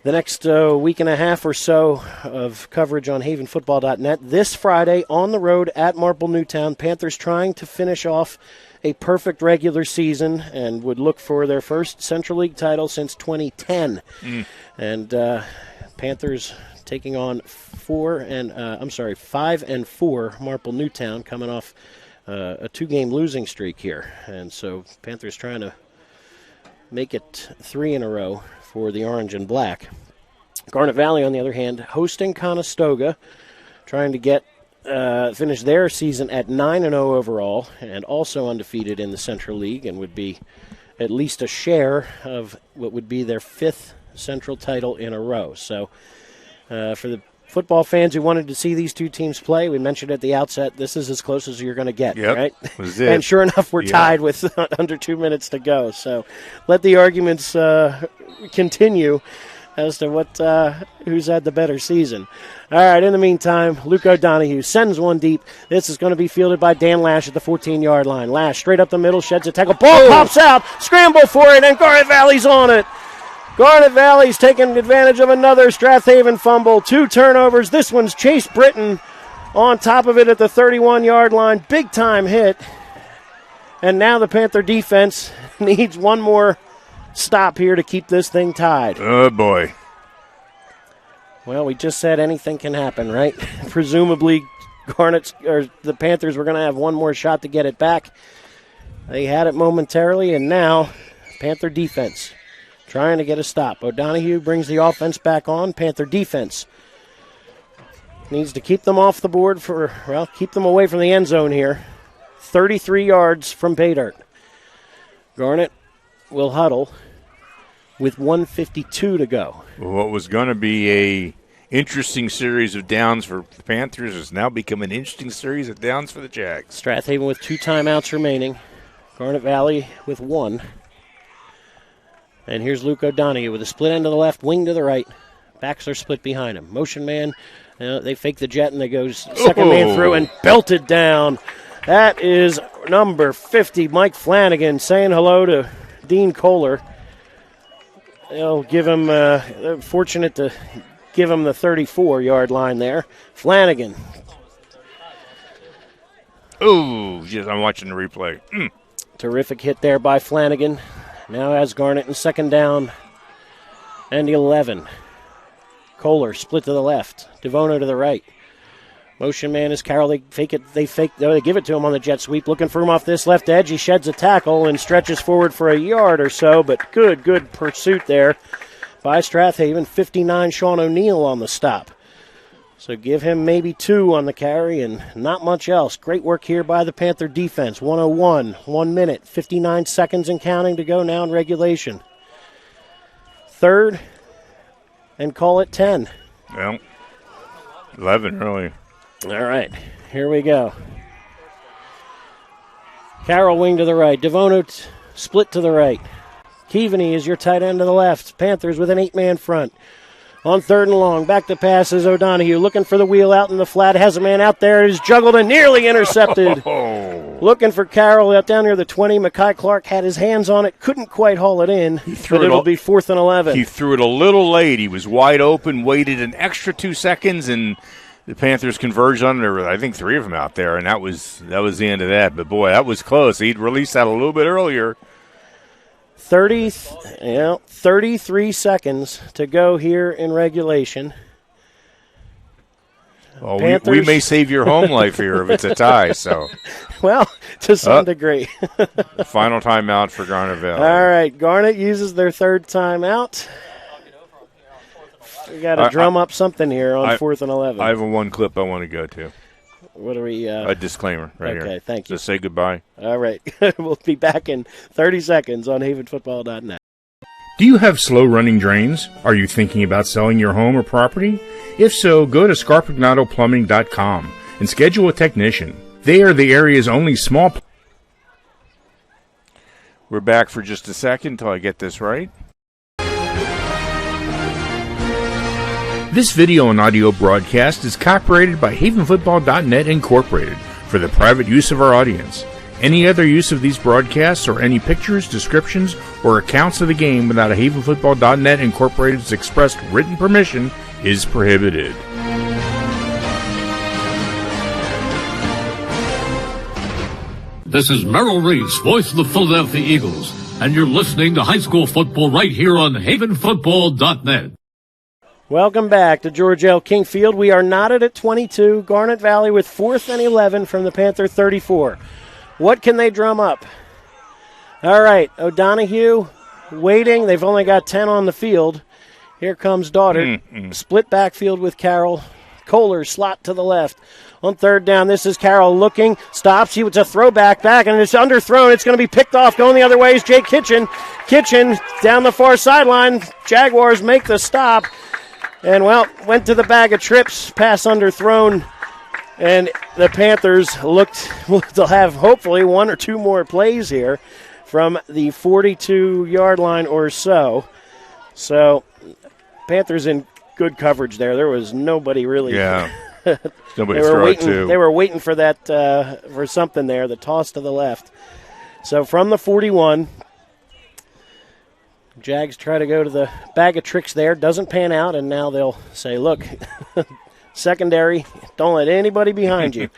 the next week and a half or so of coverage on havenfootball.net. This Friday on the road at Marple Newtown, Panthers trying to finish off a perfect regular season and would look for their first Central League title since 2010. And Panthers taking on 5 and 4 Marple Newtown, coming off a 2-game losing streak here. And so Panthers trying to make it 3 in a row for the orange and black. Garnet Valley, on the other hand, hosting Conestoga, trying to get finish their season at 9-0 overall, and also undefeated in the Central League, and would be at least a share of what would be their 5th Central title in a row. So for the football fans who wanted to see these two teams play, we mentioned at the outset, this is as close as you're going to get, right? Was it. And sure enough, we're tied with under 2 minutes to go. So let the arguments continue as to who's had the better season. All right, in the meantime, Luke O'Donohue sends one deep. This is going to be fielded by Dan Lash at the 14-yard line. Lash straight up the middle, sheds a tackle. Ball pops out, scramble for it, and Garnet Valley's on it. Garnet Valley's taking advantage of another Strath Haven fumble. 2 turnovers. This one's Chase Britton on top of it at the 31-yard line. Big-time hit. And now the Panther defense needs one more stop here to keep this thing tied. Oh, boy. Well, we just said anything can happen, right? Presumably, the Panthers were going to have one more shot to get it back. They had it momentarily, and now Panther defense trying to get a stop. O'Donohue brings the offense back on. Panther defense needs to keep them off the board keep them away from the end zone here. 33 yards from pay dirt. Garnet will huddle with 1:52 to go. What was going to be a interesting series of downs for the Panthers has now become an interesting series of downs for the Jags. Strath Haven with 2 timeouts remaining. Garnet Valley with 1. And here's Luke O'Donohue with a split end to the left, wing to the right. Backs are split behind him. Motion man, they fake the jet and they go second man through and belted down. That is number 50, Mike Flanagan, saying hello to Dean Kohler. They'll give him, they're fortunate to give him the 34-yard line there. Flanagan. Oh, yes, I'm watching the replay. Terrific hit there by Flanagan. Now has Garnet in second down and 11. Kohler split to the left. Devono to the right. Motion man is Carroll. They give it to him on the jet sweep. Looking for him off this left edge. He sheds a tackle and stretches forward for a yard or so, but good pursuit there by Strath Haven. 59, Sean O'Neill on the stop. So give him maybe 2 on the carry and not much else. Great work here by the Panther defense. 1:01, 1 minute, 59 seconds and counting to go now in regulation. 3rd, and call it 10. Well, 11 really. All right, here we go. Carroll wing to the right. Devono split to the right. Keaveney is your tight end to the left. Panthers with an 8-man front. On 3rd and long, back to pass is O'Donohue. Looking for the wheel out in the flat. Has a man out there. It is juggled and nearly intercepted. Looking for Carroll out down near the 20. Mackay Clark had his hands on it. Couldn't quite haul it in. But it'll be 4th and 11. He threw it a little late. He was wide open, waited an extra 2 seconds, and the Panthers converged on there. I think 3 of them out there, and that was the end of that. But, boy, that was close. He'd released that a little bit earlier. 33 seconds to go here in regulation. Well, we may save your home life here if it's a tie. So, well, to some degree. Final timeout for Garnet Valley. All right, Garnet uses their 3rd timeout. We got to drum up something here on 4th and 11. I have one clip I want to go to. What are we? A disclaimer right here. Okay, thank you. Just say goodbye. All right. We'll be back in 30 seconds on havenfootball.net. Do you have slow-running drains? Are you thinking about selling your home or property? If so, go to scarpagnatoplumbing.com and schedule a technician. They are the area's only small... We're back for just a second until I get this right. This video and audio broadcast is copyrighted by havenfootball.net Incorporated for the private use of our audience. Any other use of these broadcasts or any pictures, descriptions, or accounts of the game without a havenfootball.net Incorporated's expressed written permission is prohibited. This is Merrill Reese, voice of the Philadelphia Eagles, and you're listening to high school football right here on havenfootball.net. Welcome back to George L. King Field. We are knotted at 22. Garnet Valley with 4th and 11 from the Panther 34. What can they drum up? All right, O'Donohue waiting. They've only got 10 on the field. Here comes Daughter. Split backfield with Carroll. Kohler slot to the left. on third down. This is Carroll looking, stops. It's a throwback back, and it's underthrown. It's going to be picked off. Going the other way is Jake Kitchen. Kitchen down the far sideline. Jaguars make the stop. And, well, went to the bag of trips, pass underthrown. And the Panthers looked to have hopefully one or two more plays here from the 42-yard line or so. So, Panthers in good coverage there. There was nobody really. Yeah. Nobody they were throw waiting, it to. They were waiting for that, for something there, the toss to the left. So, from the 41, Jags try to go to the bag of tricks there. Doesn't pan out, and now they'll say, look, secondary, don't let anybody behind you.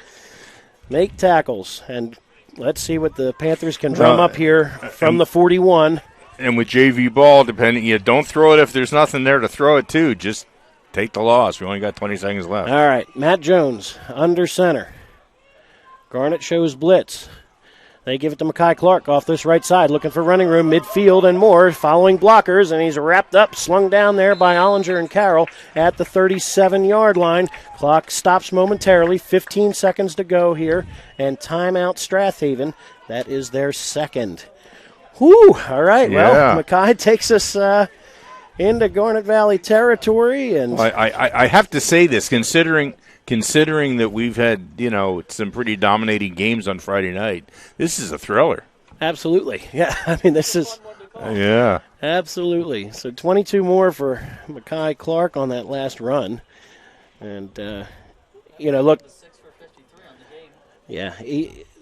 Make tackles, and let's see what the Panthers can drum up here from the 41. And with JV ball, don't throw it if there's nothing there to throw it to. Just take the loss. We only got 20 seconds left. All right, Matt Jones under center. Garnet shows blitz. They give it to Mekhi Clark off this right side, looking for running room, midfield and more, following blockers, and he's wrapped up, slung down there by Ollinger and Carroll at the 37-yard line. Clock stops momentarily, 15 seconds to go here, and timeout Strath Haven. That is their second. Whew, all right, well, Mekhi takes us into Garnet Valley territory. And I have to say this, considering that we've had, some pretty dominating games on Friday night, this is a thriller. Absolutely. Yeah, I mean, this is... Yeah. Absolutely. So 22 more for Mekhi Clark on that last run. And, look... Yeah,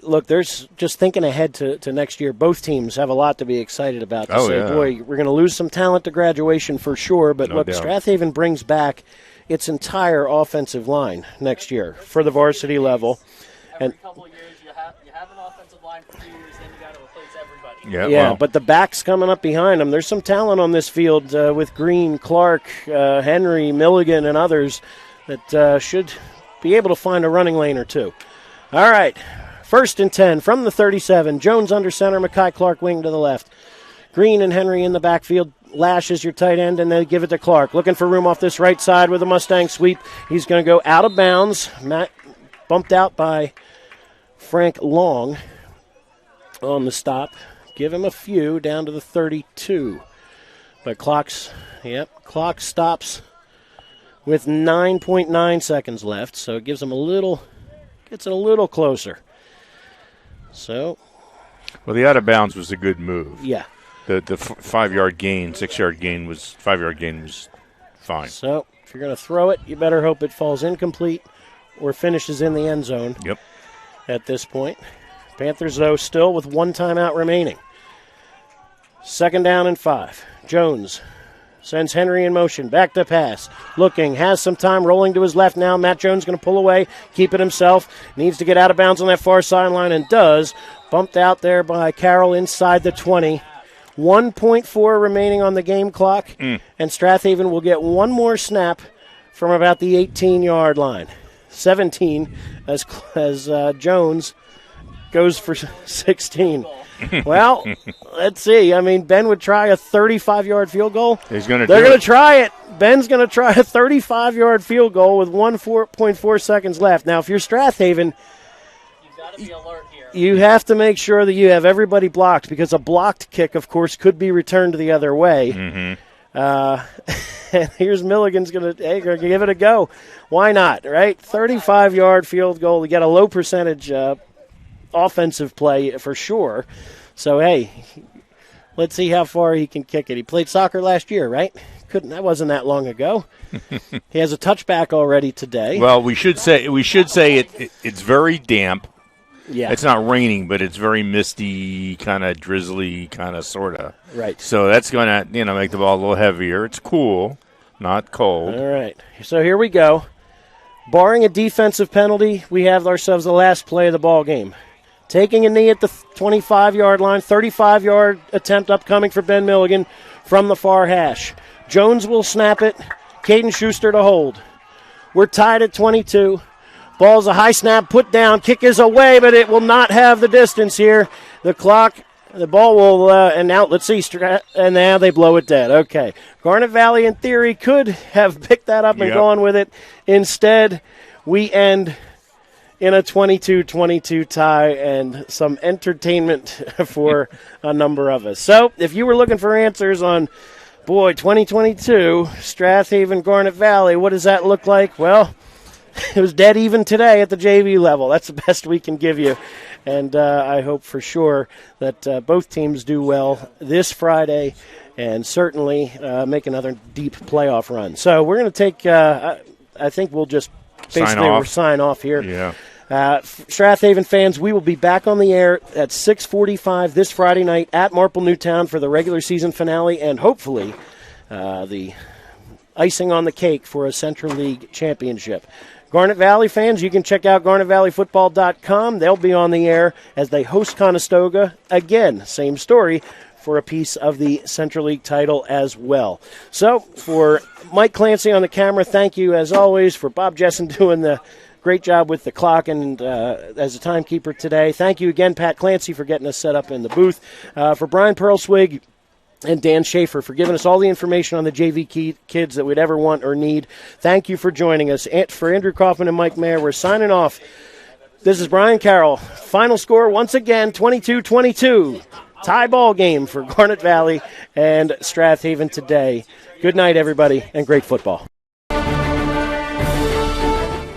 look, there's just thinking ahead to next year. Both teams have a lot to be excited about. Boy, we're going to lose some talent to graduation for sure. But look, Strath Haven brings back its entire offensive line next year for the varsity level. Every couple of years, you have an offensive line for 2 years, then you got to replace everybody. Yeah, but the backs coming up behind them. There's some talent on this field with Green, Clark, Henry, Milligan, and others that should be able to find a running lane or two. All right, 1st and 10 from the 37. Jones under center, Mekhi Clark wing to the left. Green and Henry in the backfield. Lash is your tight end, and they give it to Clark. Looking for room off this right side with a Mustang sweep. He's going to go out of bounds. Matt bumped out by Frank Long on the stop. Give him a few down to the 32. But clock stops with 9.9 seconds left, so it gives him gets it a little closer. So. Well, the out of bounds was a good move. Yeah. The 5-yard gain, 6-yard gain was 5-yard gain was fine. So if you're going to throw it, you better hope it falls incomplete or finishes in the end zone. Yep. At this point, Panthers though still with 1 timeout remaining. 2nd down and 5. Jones sends Henry in motion, back to pass. Looking, has some time, rolling to his left now. Matt Jones going to pull away, keep it himself. Needs to get out of bounds on that far sideline and does. Bumped out there by Carroll inside the 20. 1.4 remaining on the game clock, and Strath Haven will get one more snap from about the 18-yard line. 17 as Jones goes for 16. Well, let's see. I mean, Ben would try a 35-yard field goal. They're going to try it. Ben's going to try a 35-yard field goal with 1.4 seconds left. Now, if you're Strath Haven, you've got to be alert here. You have to make sure that you have everybody blocked, because a blocked kick, of course, could be returned the other way. And here's Milligan's going to give it a go. Why not, right? 35-yard field goal. You get a low percentage offensive play for sure. So, hey, let's see how far he can kick it. He played soccer last year, right? That wasn't that long ago. He has a touchback already today. Well, we should say it's very damp. Yeah. It's not raining, but it's very misty, kind of drizzly, kind of sort of. Right. So that's going to, make the ball a little heavier. It's cool, not cold. All right. So here we go. Barring a defensive penalty, we have ourselves the last play of the ball game. Taking a knee at the 25-yard line, 35-yard attempt upcoming for Ben Milligan from the far hash. Jones will snap it. Caden Schuster to hold. We're tied at 22. Ball's a high snap, put down, kick is away, but it will not have the distance here. The ball will, and now let's see, and now they blow it dead. Okay. Garnet Valley, in theory, could have picked that up and gone with it. Instead, we end in a 22-22 tie and some entertainment for a number of us. So if you were looking for answers on, 2022, Strath Haven, Garnet Valley, what does that look like? Well, it was dead even today at the JV level. That's the best we can give you. And I hope for sure that both teams do well this Friday and certainly make another deep playoff run. So we're going to take, I think we'll just basically sign off here. Yeah. Strath Haven fans, we will be back on the air at 6:45 this Friday night at Marple Newtown for the regular season finale and hopefully the icing on the cake for a Central League championship. Garnet Valley fans, you can check out GarnetValleyFootball.com. They'll be on the air as they host Conestoga. Again, same story for a piece of the Central League title as well. So for Mike Clancy on the camera, thank you as always. For Bob Jessen doing the great job with the clock and as a timekeeper today. Thank you again, Pat Clancy, for getting us set up in the booth. For Brian Pearlswig and Dan Schaefer for giving us all the information on the JV kids that we'd ever want or need. Thank you for joining us. For Andrew Kauffman and Mike Mayer, we're signing off. This is Brian Carroll. Final score, once again, 22-22. Tie ball game for Garnet Valley and Strath Haven today. Good night, everybody, and great football.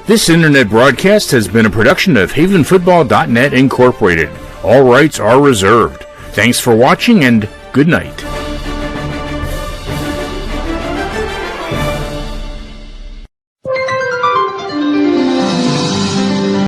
This internet broadcast has been a production of HavenFootball.net Incorporated. All rights are reserved. Thanks for watching and good night.